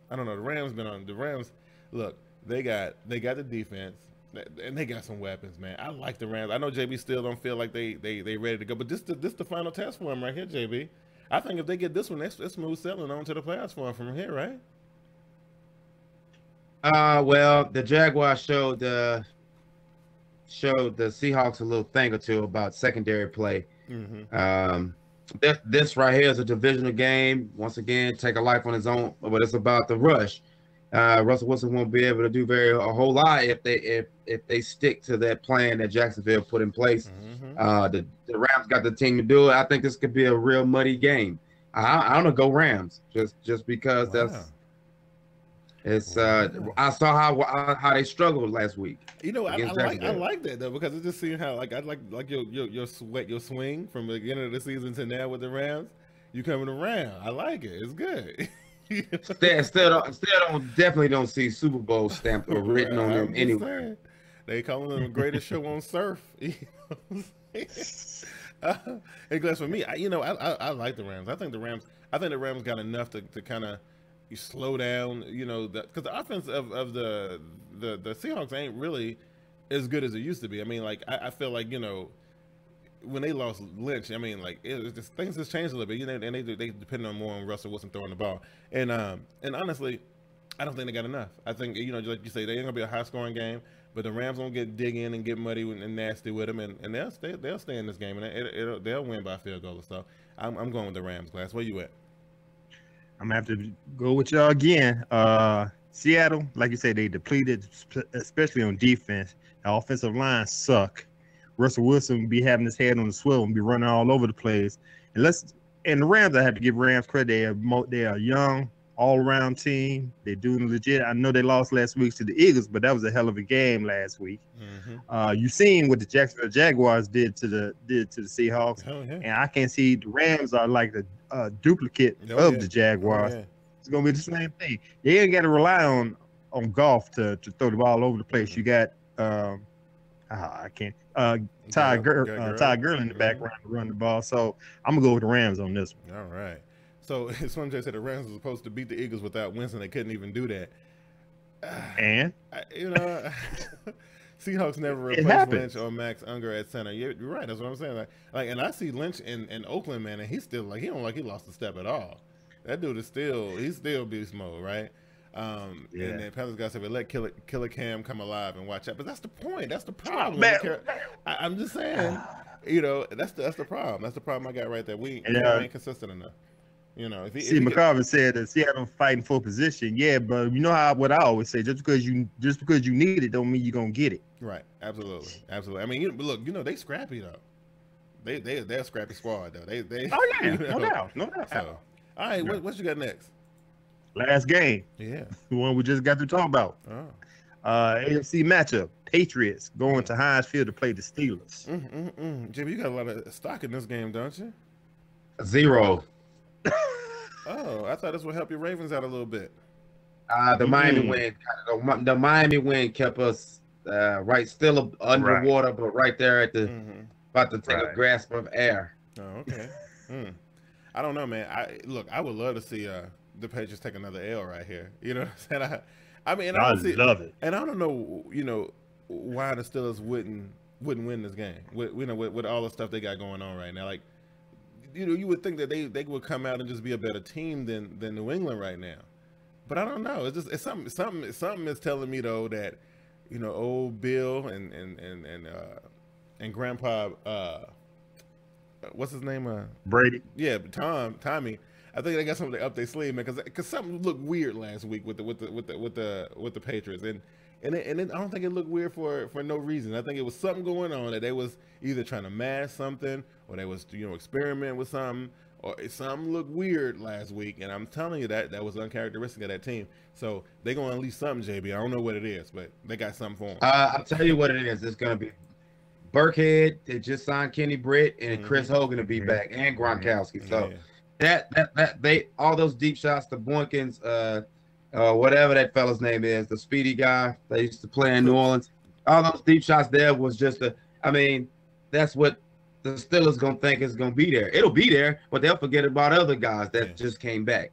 The Rams. Look, they got the defense. And they got some weapons, man. I like the Rams. I know JB still don't feel like they ready to go, but this the final test for him right here, JB. I think if they get this one, it's smooth sailing on to the playoffs for him from here, right? Well, the Jaguars showed the Seahawks a little thing or two about secondary play. This right here is a divisional game. Once again, take a life on his own, but it's about the rush. Russell Wilson won't be able to do a whole lot if they stick to that plan that Jacksonville put in place. The Rams got the team to do it. I think this could be a real muddy game. I don't know, go Rams just because I saw how they struggled last week. You know, I like that though, because it just seems how I like your swing from the beginning of the season to now with the Rams. You coming around. I like it. It's good. Still definitely don't see Super Bowl stamped or written on them anywhere. They calling them the greatest show on surf. You know what I'm saying? And Glass, for me, I like the Rams. I think the Rams got enough to kind of slow down, because the offense of the Seahawks ain't really as good as it used to be. I mean, like I feel like when they lost Lynch, I mean, like things just changed a little bit. And they depend on more on Russell Wilson throwing the ball. And honestly, I don't think they got enough. I think like you say, they ain't gonna be a high scoring game, but the Rams won't dig in and get muddy and nasty with them, and they'll stay in this game, and they'll win by a field goal. So I'm going with the Rams. Glass, where you at? I'm gonna have to go with y'all again. Seattle, like you said, they depleted, especially on defense. The offensive line suck. Russell Wilson will be having his head on the swivel and be running all over the place. And the Rams, I have to give Rams credit. They are young, all-around team. They're doing legit. I know they lost last week to the Eagles, but that was a hell of a game last week. Mm-hmm. You seen what the Jacksonville Jaguars did to the Seahawks, and I can see the Rams are like the duplicate of the Jaguars. It's gonna be the same thing. They ain't got to rely on Goff to throw the ball over the place. Mm-hmm. You got I can't. Ty Gurley in the background to run the ball. So I'm gonna go with the Rams on this one. All right. So Swim J said the Rams were supposed to beat the Eagles without Winston. They couldn't even do that. And Seahawks never replaced Lynch or Max Unger at center. You're right. That's what I'm saying. Like, and I see Lynch in Oakland, man, and he's still he don't he lost a step at all. That dude is still beast mode, right? And then Panthers guys said, "But let Killer Cam come alive and watch out." But that's the point. That's the problem. I'm just saying, that's the problem. That's the problem I got right there. We ain't consistent enough. McCarvin said that Seattle fighting for position. Yeah, but what I always say, just because you need it, don't mean you're gonna get it. Right. Absolutely. I mean, look, they scrappy though. They're a scrappy squad though. No doubt. So, all right, what you got next? Last game. Yeah. The one we just got to talk about. AFC matchup. Patriots going to Heinz Field to play the Steelers. Jimmy, you got a lot of stock in this game, don't you? 0. Oh, I thought this would help your Ravens out a little bit. The Miami win kept us still underwater, but right there at the about to take a grasp of air. Oh, okay. I don't know, man. I would love to see the Patriots take another L right here. You know what I'm saying? I love it. And I don't know, why the Steelers wouldn't win this game with all the stuff they got going on right now. Like, you would think that they would come out and just be a better team than New England right now. But I don't know. It's something is telling me though that, old Bill and Grandpa what's his name? Brady. Yeah, Tommy. I think they got something up their sleeve, man, because something looked weird last week with the Patriots, and I don't think it looked weird for no reason. I think it was something going on that they was either trying to mask something or they was experiment with something, or something looked weird last week. And I'm telling you that was uncharacteristic of that team. So they're gonna unleash something, JB. I don't know what it is, but they got something for them. I'll tell you what it is. It's gonna be Burkhead. They just signed Kenny Britt and Chris Hogan to be back, and Gronkowski. So. Yeah. That they all those deep shots, the Boykins, whatever that fella's name is, the speedy guy that used to play in New Orleans, all those deep shots there was just that's what the Steelers gonna think is gonna be there. It'll be there, but they'll forget about other guys that just came back.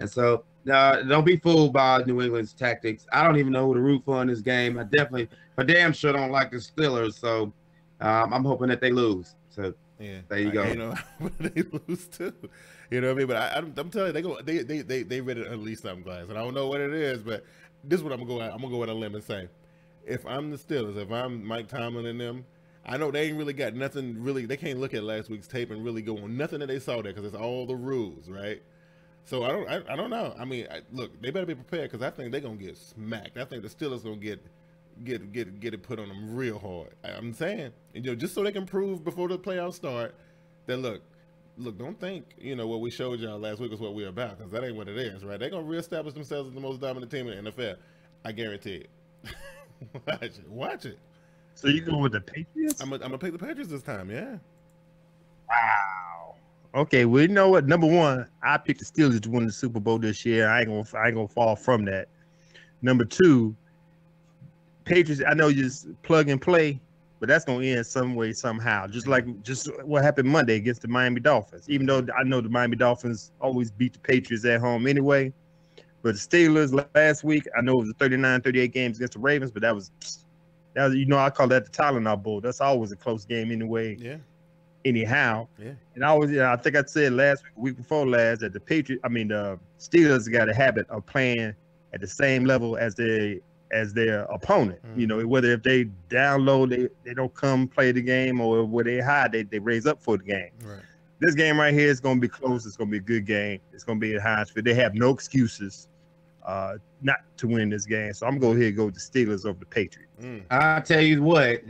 And so don't be fooled by New England's tactics. I don't even know who to root for in this game. I definitely, for damn sure, don't like the Steelers. So I'm hoping that they lose. So. Yeah, there you go. They lose too. You know what I mean? But I'm telling you, they ready to unleash something, Glass, and I don't know what it is, but this is what I'm gonna go out. I'm gonna go out on a limb and say, if I'm the Steelers, if I'm Mike Tomlin and them, I know they ain't really got nothing. Really, they can't look at last week's tape and really go on nothing that they saw there because it's all the rules, right? So I don't know. I mean, look, they better be prepared because I think they're gonna get smacked. I think the Steelers gonna get it put on them real hard. I'm saying, just so they can prove before the playoffs start that look, don't think what we showed y'all last week is what we're about, because that ain't what it is, right? They're gonna reestablish themselves as the most dominant team in the NFL. I guarantee it. Watch it. So you go with the Patriots? I'm gonna pick the Patriots this time. Yeah. Wow. Okay. Well, you know what? Number one, I picked the Steelers to win the Super Bowl this year. I ain't gonna fall from that. Number two, Patriots, I know you just plug and play, but that's gonna end some way somehow. Just what happened Monday against the Miami Dolphins. Even though I know the Miami Dolphins always beat the Patriots at home anyway. But the Steelers last week, I know it was a 39-38 games against the Ravens, but that was I call that the Tylenol Bowl. That's always a close game anyway. Yeah. Anyhow. Yeah. And I think I said last week before last, that the Steelers got a habit of playing at the same level as their opponent. Whether if they down low, they don't come play the game, or where they high, they raise up for the game. Right. This game right here is going to be close. It's going to be a good game. It's going to be at Hinesfield. They have no excuses not to win this game. So I'm going to go ahead and go with the Steelers over the Patriots. I tell you what,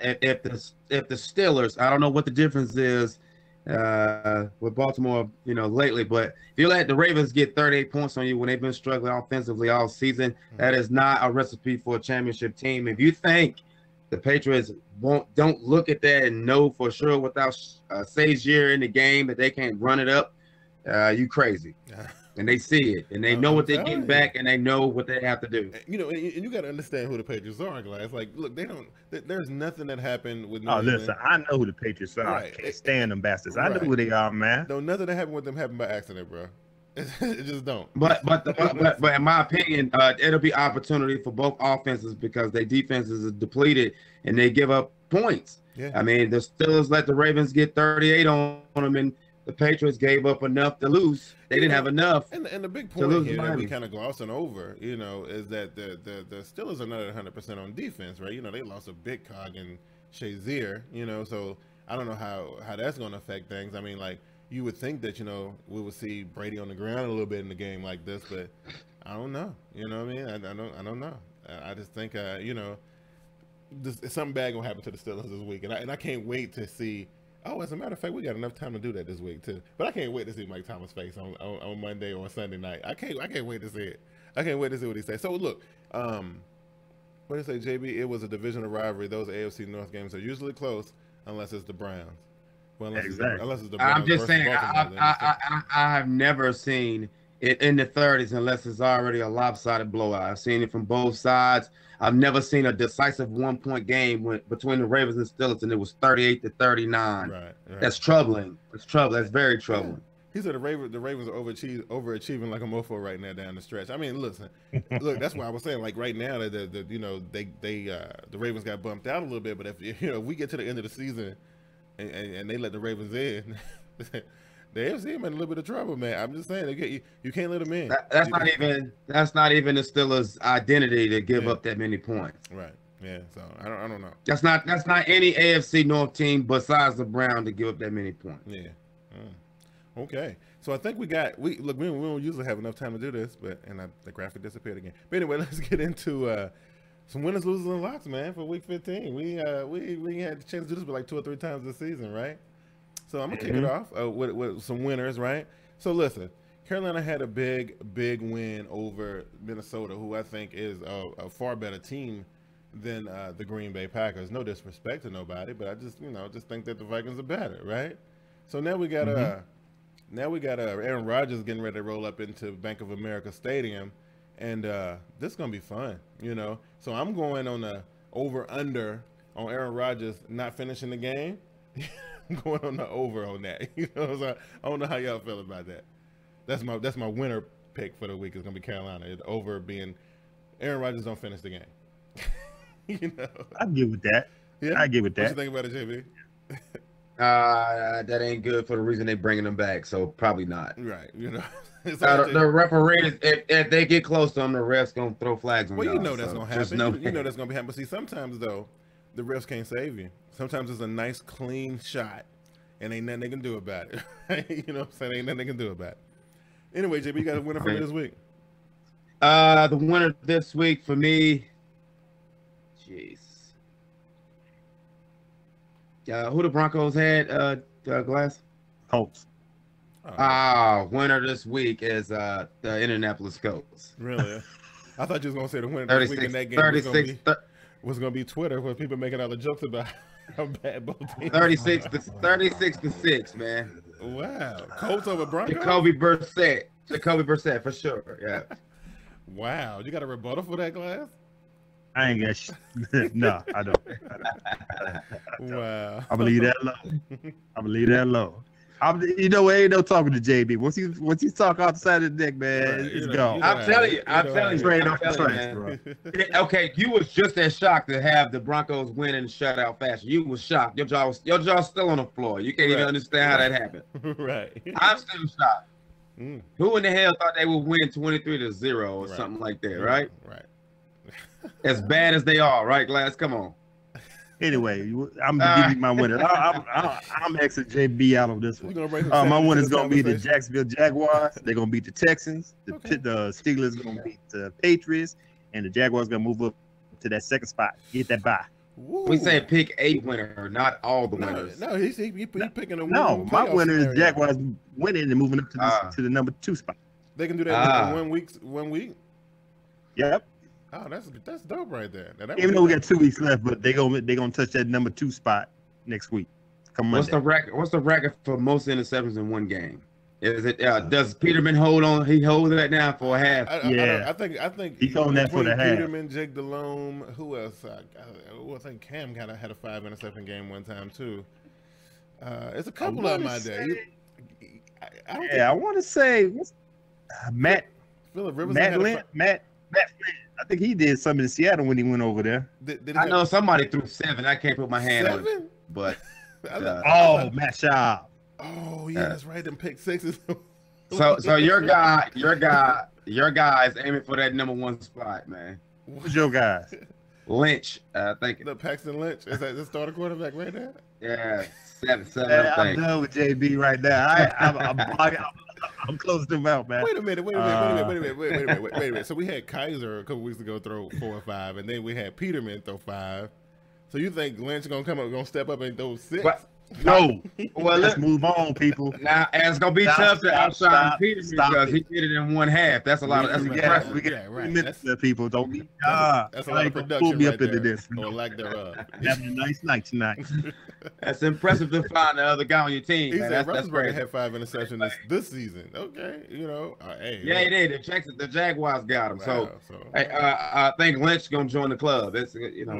if the Steelers, I don't know what the difference is with Baltimore, lately, but if you let the Ravens get 38 points on you when they've been struggling offensively all season, that is not a recipe for a championship team. If you think the Patriots don't look at that and know for sure without Sazier in the game that they can't run it up, you crazy. And they see it, and they know what they're getting back, and they know what they have to do. And you got to understand who the Patriots are, Glass. Like, look, they don't. There's nothing that happened with. Listen, I know who the Patriots are. Right. I can't stand them bastards. I know who they are, man. No, nothing that happened with them happened by accident, bro. It just don't. But in my opinion, it'll be opportunity for both offenses because their defenses are depleted and they give up points. Yeah. I mean, the Steelers let the Ravens get 38 on them, and the Patriots gave up enough to lose. They didn't have enough. And the big point here that we kind of glossing over, is that the Steelers are not at 100% on defense, right? They lost a big cog in Shazier, so I don't know how that's going to affect things. I mean, like, you would think that, we would see Brady on the ground a little bit in a game like this, but I don't know. You know what I mean? I don't know. I just think, something bad going to happen to the Steelers this week. And I can't wait to see. Oh, as a matter of fact, we got enough time to do that this week too. But I can't wait to see Mike Thomas' face on Monday or Sunday night. I can't wait to see it. I can't wait to see what he says. So look, what did you say, JB? It was a divisional rivalry. Those AFC North games are usually close unless it's the Browns. Well, unless it's the Browns. I'm just saying, I have never seen it in the 30s unless it's already a lopsided blowout. I've seen it from both sides. I've never seen a decisive 1-point game between the Ravens and Steelers, and it was 38-39. Right. That's troubling. It's troubling. That's very troubling. He said the Ravens are overachieving like a mofo right now down the stretch. I mean, listen, look, that's why I was saying, like, right now that the Ravens got bumped out a little bit, but if we get to the end of the season and they let the Ravens in, the AFC in a little bit of trouble, man. I'm just saying, you can't let them in. That's not even the Steelers' identity to give up that many points. Right. Yeah. So I don't know. That's not any AFC North team besides the Browns to give up that many points. Yeah. Okay. So I think we don't usually have enough time to do this, but the graphic disappeared again. But anyway, let's get into some winners, losers, and locks, man, for Week 15. We had the chance to do this like 2 or 3 times this season, right? So I'm gonna kick it off with some winners, right? So listen, Carolina had a big win over Minnesota, who I think is a far better team than the Green Bay Packers. No disrespect to nobody, but I just think that the Vikings are better, right? So now we got Aaron Rodgers getting ready to roll up into Bank of America Stadium, and this is gonna be fun, So I'm going on the over/under on Aaron Rodgers not finishing the game. I'm going on the over on that. So I don't know how y'all feel about that. That's my winner pick for the week. Is gonna be Carolina. It's over being Aaron Rodgers don't finish the game. I get with that. Yeah, I get with that. What you think about it, JB? That ain't good for the reason they bringing them back. So probably not. Right. The referees, if they get close to them, the refs gonna throw flags on them. Well, that's gonna happen. You know that's gonna be happening. But see, sometimes though, the refs can't save you. Sometimes it's a nice, clean shot, and ain't nothing they can do about it. You know what I'm saying? Ain't nothing they can do about it. Anyway, JB, you got a winner for me this week? The winner this week for me, jeez. Who the Broncos had, Glass? Colts. Winner this week is the Indianapolis Colts. Really? I thought you was going to say the winner this week in that game was going to be Twitter, where people making all the jokes about how bad both teams 36 to 6, man. Wow. Colts over Broncos? Jacoby Brissett for sure, yeah. Wow. You got a rebuttal for that, Glass? I ain't got no, I don't. Wow. I believe that low. I believe that low. You know what? Ain't no talking to JB. Once you talk outside of the deck, man, Right, it's you know, gone. you know I'm telling you, you I'm know telling you, how Straight I'm off the telling you, tracks, man. bro. Okay, you was just as shocked to have the Broncos win in the shutout fashion. You was shocked. Your jaw still on the floor. You can't even Right. understand how that happened. Right. I'm still shocked. Mm, Who in the hell thought they would win 23-0 or right. something like that, Mm, right? Right. As bad as they are, right, Glass? Come on. Anyway, I'm gonna give you my winner. I'm Xing JB out of this We're one. gonna bring some My sanity to winner's this gonna be the conversation. Jacksonville Jaguars. They're gonna beat the Texans. Okay. The Steelers gonna beat the Patriots, and the Jaguars gonna move up to that second spot. Get that bye. We Woo. say pick a winner, not all the winners. No, he's picking a No, winning my playoff winner is scenario. Jaguars winning and moving up to the number 2 spot. They can do that in Ah. 1 week. 1 week. Yep. Oh, that's dope right there. Now, that Even would though we be got 2 weeks left, but they gonna touch that number 2 spot next week. Come What's Monday. the record for most interceptions in one game? Is it does Peterman hold on? He holds that now for a half. I think He's holding that for between the half. Peterman, Jake Delhomme, who else? I think Cam kind of had a 5 interception game one time too. It's a couple of them out there. I don't I want to say Matt Phillip Rivers Matt had a Flynn. Matt Flynn. I think he did something in Seattle when he went over there. Did he I have know somebody threw 7. I can't put my hand on it, 7? but Oh, Matt Schaub. Oh yeah, that's right. Them pick sixes. so your guy is aiming for that number 1 spot, man. Who's your guys? Lynch, I think. The Paxton Lynch is that the starter quarterback right there? Yeah, 7. I'm I think. done with JB right now. I'm closing him out, man. Wait a minute. So we had Kaiser a couple weeks ago throw 4 or 5, and then we had Peterman throw 5. So you think Lynch gonna step up and throw 6? But- No. Well, Let's move on, people. Now, and it's gonna be tough to outshine Peterman because he did it in 1 half. That's a lot of. That's impressive. We got Yeah, right. 3 minutes That's- there, people. Don't be. That's a lot of pull production me right up into there, this. or lack thereof. Having a nice night tonight. That's impressive to find the other guy on your team. He Man. said That's Roethlisberger great. had 5 interceptions this season. Okay, hey. Yeah, he did. The Jaguars got him. Wow, So I think Lynch gonna join the club. It's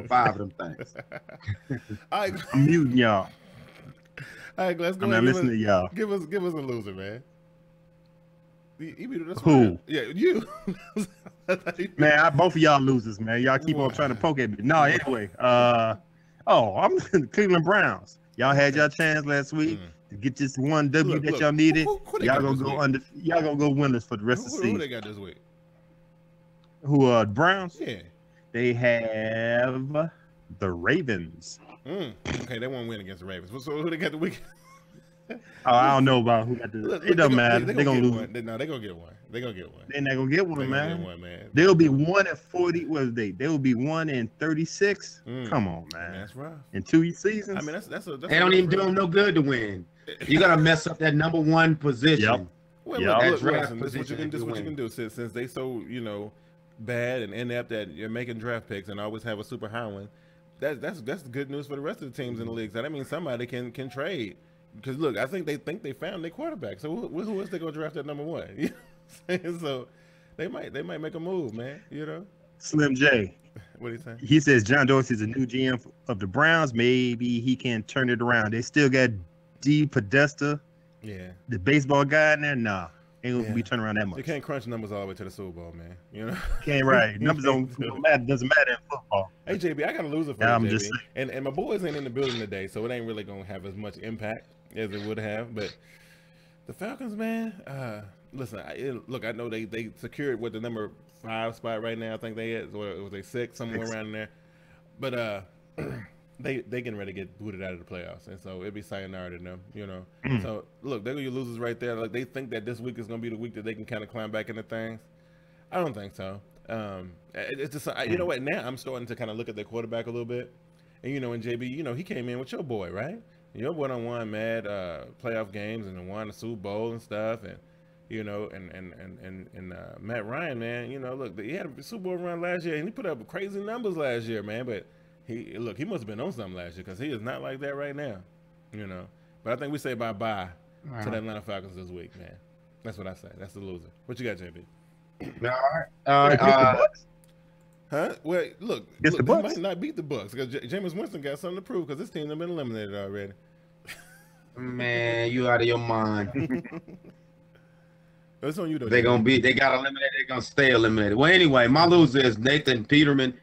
5 of them things. All right, I'm muting y'all. all right, let's go. I'm not listening to y'all. Give us a loser, man. That's Who? right. Yeah, you. Man, both of y'all losers, man. Y'all keep on trying to poke at me. No, anyway. I'm the Cleveland Browns. Y'all had your chance last week to get this 1 W Look, that look, y'all needed. who they Y'all got gonna this go week? under. Y'all gonna go winners for the rest of the Who season. they got this week? Who Browns? Yeah. They have the Ravens. Okay, they won't win against the Ravens. So who they got the week? Oh, I don't know about who got the. Look, It doesn't matter. They're gonna lose. No, they're gonna get one. They're gonna get one. They're not gonna get one, They're gonna man. get one, man. They'll be 1-40. What are they? They will be 1-36. Mm. Come on, man. That's rough. In 2 seasons. I mean, that's They don't even do them no good to win. You gotta mess up that number 1 position. Yep. Well, Yeah. look, That listen, draft this is what you position can do. that This you what you can do. Since they so bad and inept that you're making draft picks and always have a super high one. That's good news for the rest of the teams in the league. So that means somebody can trade. Because look, I think they found their quarterback. So who is they gonna draft at number 1? You know what I'm saying? So they might make a move, man. Slim J. What do you think? He says John Dorsey's a new GM of the Browns. Maybe he can turn it around. They still got D. Podesta, Yeah. the baseball guy in there. Nah, ain't gonna Yeah. be turning around that You much. can't crunch numbers all the way to the Super Bowl, man. Can't right. Numbers don't matter. Doesn't matter in football. Hey JB, I got a loser for Yeah, you, I'm JB. just And my boys ain't in the building today, so it ain't really gonna have as much impact as it would have. But the Falcons, man, listen. Look, I know they secured with the number 5 spot right now. I think they is, or was they 6 somewhere around in there. But they getting ready to get booted out of the playoffs, and so it'd be sayonara to them. So look, they're your losers right there. Like they think that this week is gonna be the week that they can kind of climb back into things. I don't think so. It's just you know what? Now I'm starting to kind of look at their quarterback a little bit, and and JB, he came in with your boy, right? Your boy done won mad playoff games and won the Super Bowl and stuff, and Matt Ryan, man, look, he had a Super Bowl run last year and he put up crazy numbers last year, man. But he must have been on something last year because he is not like that right now, But I think we say bye-bye to the Atlanta Falcons this week, man. That's what I say. That's the loser. What you got, JB? All right. Huh? Well, look, It's the they Bucs. might not beat the Bucks because Jameis Winston got something to prove because this team has been eliminated already. Man, you out of your mind. It's on you though. They got eliminated. They're gonna stay eliminated. Well, anyway, my loser is Nathan Peterman.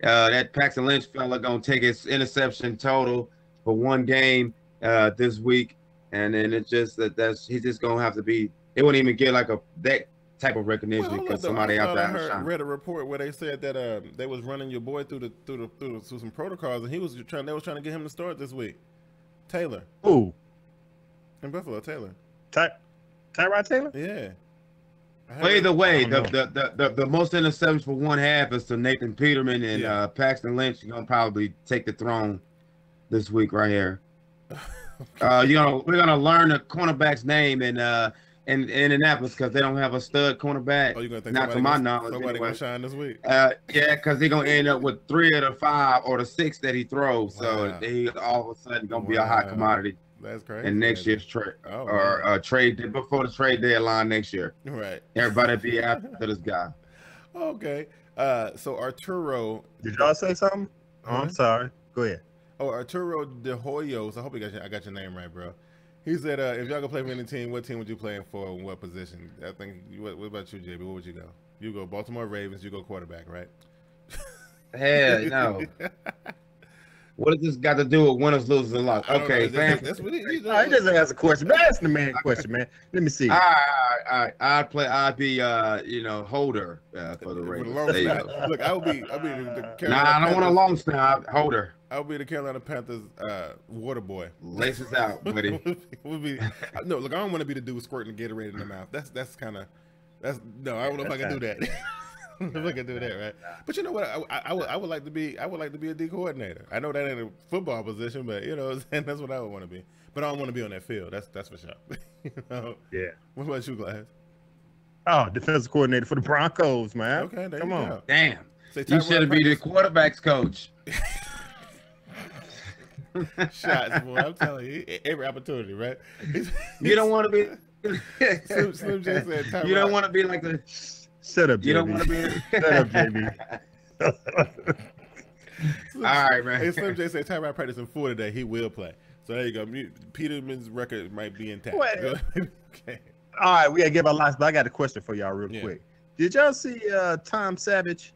That Paxton Lynch fella gonna take his interception total for one game this week, and then it's just he's just gonna have to be. They wouldn't even get like that type of recognition because somebody out there. I read a report where they said that they was running your boy through some protocols, and they was trying to get him to start this week. Taylor. Who? In Buffalo, Taylor. Tyrod Taylor? Yeah. Well, either way, the most interceptions for one half is to Nathan Peterman, and Paxton Lynch. You're gonna probably take the throne this week right here. We're gonna learn the cornerback's name in Indianapolis because they don't have a stud cornerback. Oh, you're gonna think not to my knowledge. Somebody gonna shine this week. Yeah, because they're gonna end up with 3 of the 5 or the 6 that he throws. So he all of a sudden gonna be a hot commodity. That's crazy. In next year's trade trade before the trade deadline next year. Right. Everybody be after this guy. Okay. So Arturo. Did y'all say something? Oh, I'm sorry. Go ahead. Oh, Arturo De Hoyos. I hope I got your name right, bro. He said, if y'all could play for any team, what team would you play for and what position? I think, what about you, JB? What would you go? You go Baltimore Ravens, you go quarterback, right? Hell no. What does this got to do with winners, losers, and losses? Okay, fam. That's what he doesn't ask a question. But ask the man a question, man. Let me see. All right. I'd be holder for the Ravens. Look, I would be the Carolina I don't want a long snap. Holder. I would be the Carolina Panthers water boy. Laces out, buddy. No, look, I don't want to be the dude squirting the Gatorade in the mouth. No, I don't know if I can do that. I don't know if I can do that, right? But you know what? I would like to be a D coordinator. I know that ain't a football position, but that's what I would want to be. But I don't want to be on that field. That's for sure. Yeah. What about you, Glass? Oh, defensive coordinator for the Broncos, man. Okay, come on. Go. Damn. You should be the quarterback's coach. Shots, boy. I'm telling you, every opportunity, right? You don't want to be. Slim J said, Tyrod. You don't want to be like the. Shut up, JB. You don't want to be. Shut up, JB. All right, man. Hey, Slim J said Tyrod practicing 4 today. He will play. So there you go. Peterman's record might be intact. Okay. All right, we gotta give our last, but I got a question for y'all real quick. Did y'all see Tom Savage?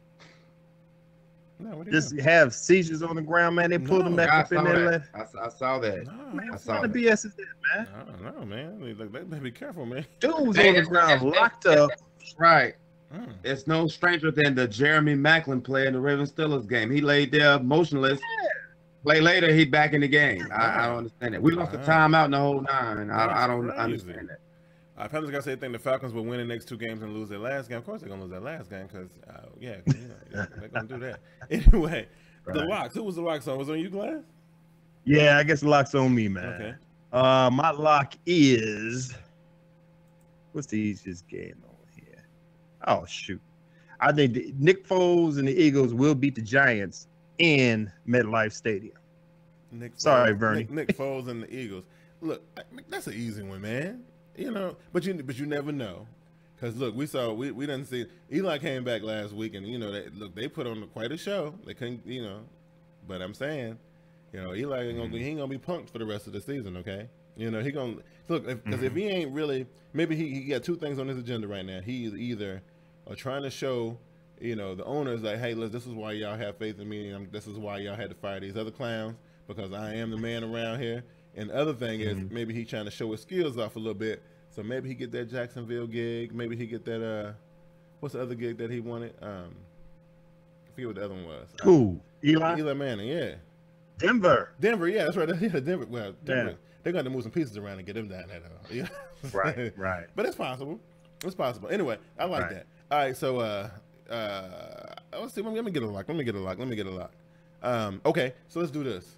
No, just have seizures on the ground, man. They pulled him back up in there. I saw that. Man, what kind of BS is that, man? I don't know, man. They better be careful, man. Dude was on the ground, locked up. Right. It's no stranger than the Jeremy Maclin play in the Ravens Steelers game. He laid there motionless. Yeah. Play later, he back in the game. I don't understand that. We lost the timeout in the whole 9. I don't understand that. Panthers got to say they think the Falcons will win the next 2 games and lose their last game. Of course, they're going to lose their last game because, they're going to do that. Anyway, The locks. Who was the locks on? Was it on you, Glass? Yeah, I guess the lock's on me, man. Okay. My lock is, what's the easiest game on here? Oh, shoot. I think Nick Foles and the Eagles will beat the Giants in MetLife Stadium. Sorry, Bernie. Nick Foles and the Eagles. Look, that's an easy one, man. But you never know, because look, we didn't see Eli came back last week, and they put on quite a show. They couldn't, but I'm saying, Eli ain't gonna be punked for the rest of the season. Okay, he gonna look because if he ain't really, maybe he got 2 things on his agenda right now. He's either trying to show, the owners like, hey, look, this is why y'all have faith in me. This is why y'all had to fire these other clowns because I am the man around here. And the other thing is maybe he's trying to show his skills off a little bit. So maybe he get that Jacksonville gig. Maybe he get that what's the other gig that he wanted? I forget what the other one was. Who? Eli Manning, yeah. Denver, yeah, that's right. Yeah, Denver. Well, Denver. They're going to move some pieces around and get them down there. Yeah. Right. But it's possible. It's possible. Anyway, I like that. All right, so let's see. Let me get a lock. Okay, so let's do this.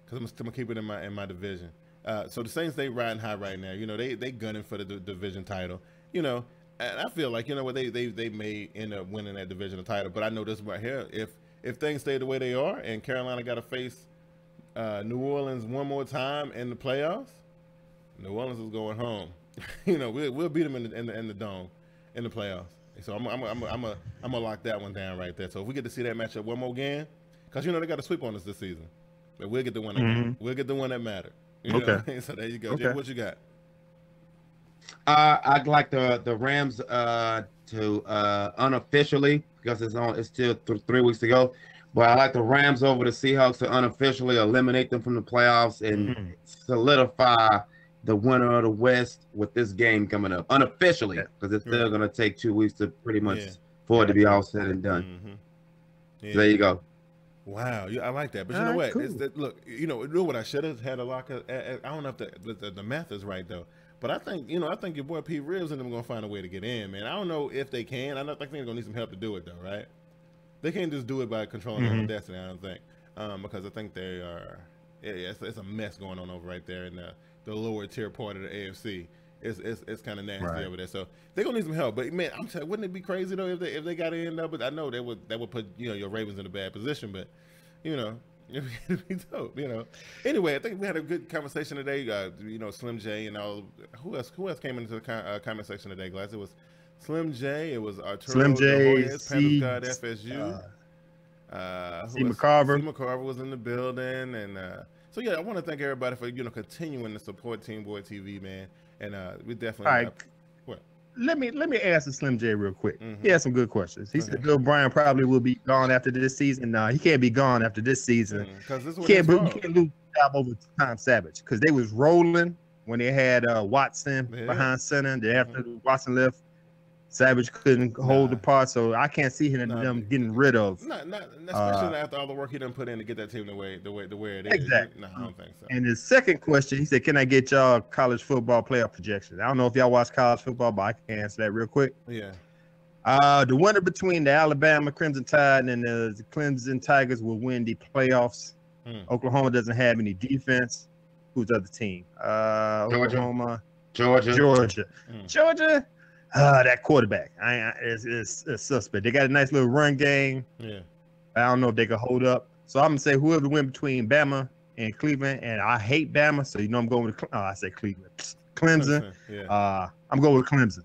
Because I'm gonna keep it in my division. So the Saints, they riding high right now. They gunning for the division title. And I feel like what they may end up winning that divisional title. But I know this right here. If things stay the way they are, and Carolina got to face New Orleans one more time in the playoffs, New Orleans is going home. We'll beat them in the dome in the playoffs. So I'm gonna lock that one down right there. So if we get to see that matchup one more again, because they got a sweep on us this season, but we'll get the one. We'll get the one that matters. Okay. So there you go. Okay. Jake, what you got? I'd like the Rams to unofficially, because it's still 3 weeks to go, but I like the Rams over the Seahawks to unofficially eliminate them from the playoffs and solidify the winner of the West with this game coming up unofficially, because it's still going to take 2 weeks to pretty much for it to be all said and done. So there you go. Wow, I like that. But you know what? Cool. Look, you know what I should have had a lock. I don't know if the math is right though. But I think your boy Pete Reeves and them going to find a way to get in, man. I don't know if they can. I think they're going to need some help to do it, though, right? They can't just do it by controlling their own destiny, I don't think. Because I think they are it's a mess going on over right there in the lower tier part of the AFC. It's kind of nasty over there. So they're going to need some help. But, man, I'm telling you, wouldn't it be crazy, though, if they got to end up? But I know that would put, your Ravens in a bad position. But, it'd be dope, Anyway, I think we had a good conversation today. Slim J and all. Who else came into the comment section today, Glass? It was Slim J. It was Arturo Slim J. Panthers God FSU. C. McCarver. C. McCarver was in the building, and so I want to thank everybody for continuing to support Team Boy TV, man. And we definitely. All right. Let me ask the Slim J real quick. He had some good questions. He said Bill Bryan probably will be gone after this season. No, he can't be gone after this season. Because this you can't lose the job over Tom Savage, because they was rolling when they had Watson behind center. Then after Watson left, Savage couldn't hold the part. So I can't see them getting rid of. Especially after all the work he done put in to get that team the way it is. Exactly. No, I don't think so. And his second question, he said, "Can I get y'all college football playoff projections?" I don't know if y'all watch college football, but I can answer that real quick. Yeah. The winner between the Alabama Crimson Tide and the Clemson Tigers will win the playoffs. Oklahoma doesn't have any defense. Who's the other team? Oklahoma. Georgia. Georgia. That quarterback. It's suspect. They got a nice little run game. Yeah. I don't know if they can hold up. So I'm gonna say whoever win between Bama and Cleveland, and I hate Bama, so I'm going with I say Cleveland. Clemson. Yeah. I'm going with Clemson.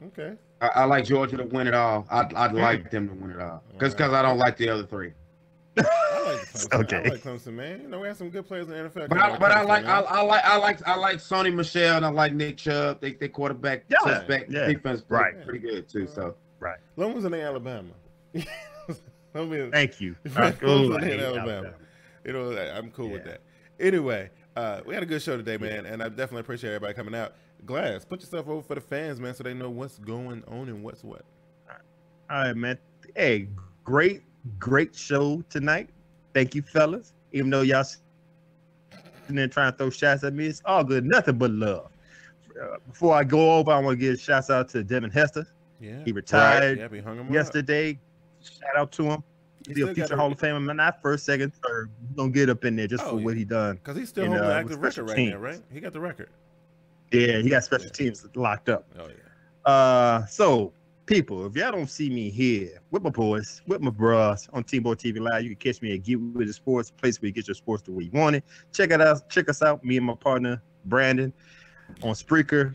Okay. I like Georgia to win it all. I'd like them to win it all. Because I don't like the other three. I like Clemson. Okay. I like Clemson, man. We have some good players in the NFL. I like Sonny Michel and I like Nick Chubb. They quarterback suspect defense pretty good too. So right. Long as it ain't Alabama. Thank you. Alabama. I'm cool with that. Anyway, we had a good show today, man, and I definitely appreciate everybody coming out. Glass, put yourself over for the fans, man, so they know what's going on and what's what. All right, man. Hey, great show tonight. Thank you, fellas. Even though y'all sitting there trying to throw shots at me, it's all good. Nothing but love. Before I go over, I want to give shouts out to Devin Hester. Yeah. He retired he hung him yesterday. Up. Shout out to him. He's a future Hall of Famer, not first, second, third. He's going to get up in there for what he done. Because he's still holding the active record right now, right? He got the record. Yeah, he got special teams locked up. Oh, yeah. So, people, if y'all don't see me here with my boys, with my bros on TeamBoydTV Live, you can catch me at Get With It Sports, a place where you get your sports the way you want it. Check us out, me and my partner, Brandon, on Spreaker,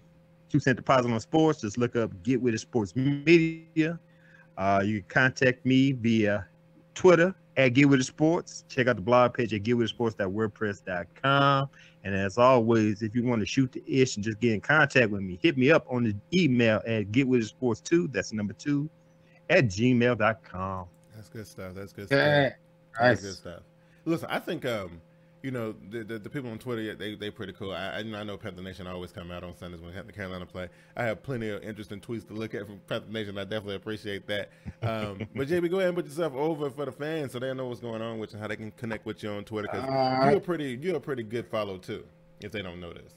2 cent deposit on sports. Just look up Get With It Sports Media. You can contact me via Twitter at Get With It Sports. Check out the blog page at getwithitsports.wordpress.com. And as always, if you want to shoot the ish and just get in contact with me, hit me up on the email at getwithitsports2, that's number 2, at gmail.com. That's good stuff. Nice. That's good stuff. Listen, I think the people on Twitter, they pretty cool. I know Panther Nation always come out on Sundays when the Carolina play. I have plenty of interesting tweets to look at from Panther Nation. I definitely appreciate that. But JB, go ahead and put yourself over for the fans so they know what's going on with you, how they can connect with you on Twitter. Because you're a pretty good follow too, if they don't know this.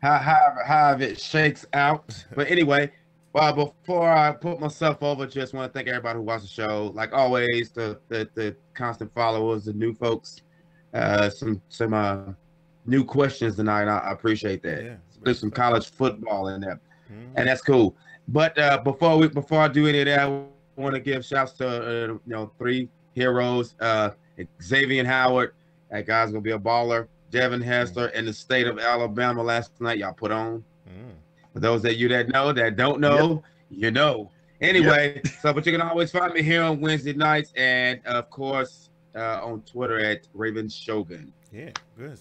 How it shakes out. But anyway. Well, before I put myself over, just want to thank everybody who watched the show. Like always, the constant followers, the new folks, some new questions tonight. I appreciate that. Yeah, there's some college football in there, and that's cool. But before I do any of that, I want to give shouts to 3 heroes: Xavier Howard, that guy's gonna be a baller. Devin Hester and the state of Alabama last night. Y'all put on. For those of you that know, that don't know, you know. Anyway, but you can always find me here on Wednesday nights, and of course on Twitter at Raven Shogun. Yeah, good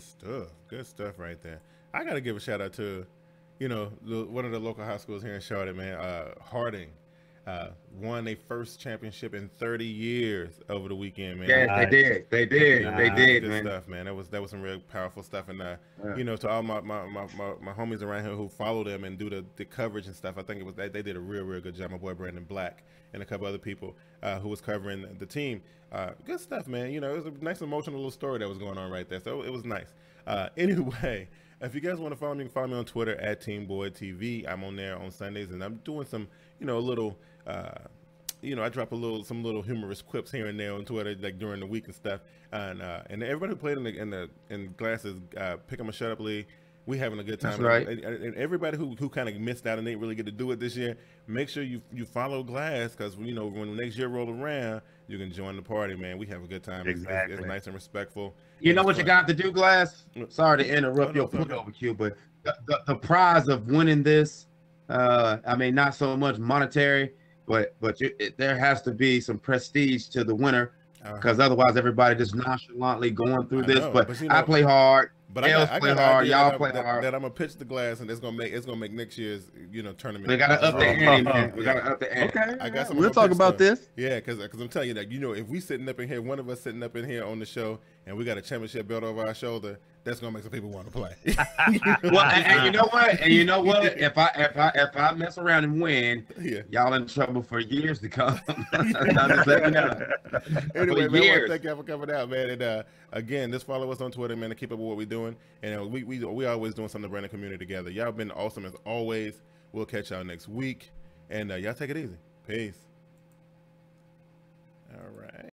stuff right there. I gotta give a shout out to, one of the local high schools here in Charlotte, man. Harding won their first championship in 30 years over the weekend, man. Yeah, they did, Good man. stuff, man. That was some real powerful stuff, and to all my homies around here who follow them and do the coverage and stuff, I think they did a real good job. My boy Brandon Black and a couple other people who was covering the team. Good stuff, man. It was a nice emotional little story that was going on right there, so it was nice. Anyway, if you guys want to follow me, you can follow me on Twitter at TeamBoydTV. I'm on there on Sundays, and I'm doing some, little, I drop some little humorous quips here and there on Twitter, like during the week and stuff. And everybody who played in Glasses, Pick 'em a Shut Up League, we having a good time. That's right. And everybody who kind of missed out and didn't really get to do it this year, make sure you follow Glass, because when the next year roll around, you can join the party, man. We have a good time. Exactly. It's nice and respectful. You know what you got to do, Glass? Sorry to interrupt your pullover cue, but the prize of winning this, not so much monetary, but there has to be some prestige to the winner, because otherwise everybody just nonchalantly going through this. But I play hard. But I play hard. Y'all play hard. That I'm gonna pitch the Glass, and it's gonna make next year's tournament. We gotta up the ante, man. We gotta up the ante. Okay, I got some. We'll talk about this. Yeah, because I'm telling you that if we sitting up in here, one of us sitting up in here on the show, and we got a championship belt over our shoulder, that's gonna make some people want to play. Well, and you know what? If I mess around and win, y'all in trouble for years to come. I'm just letting you know. Anyway, man, thank y'all for coming out, man. And again, just follow us on Twitter, man, to keep up with what we're doing. And we always doing something to bring the community together. Y'all been awesome as always. We'll catch y'all next week, and y'all take it easy. Peace. All right.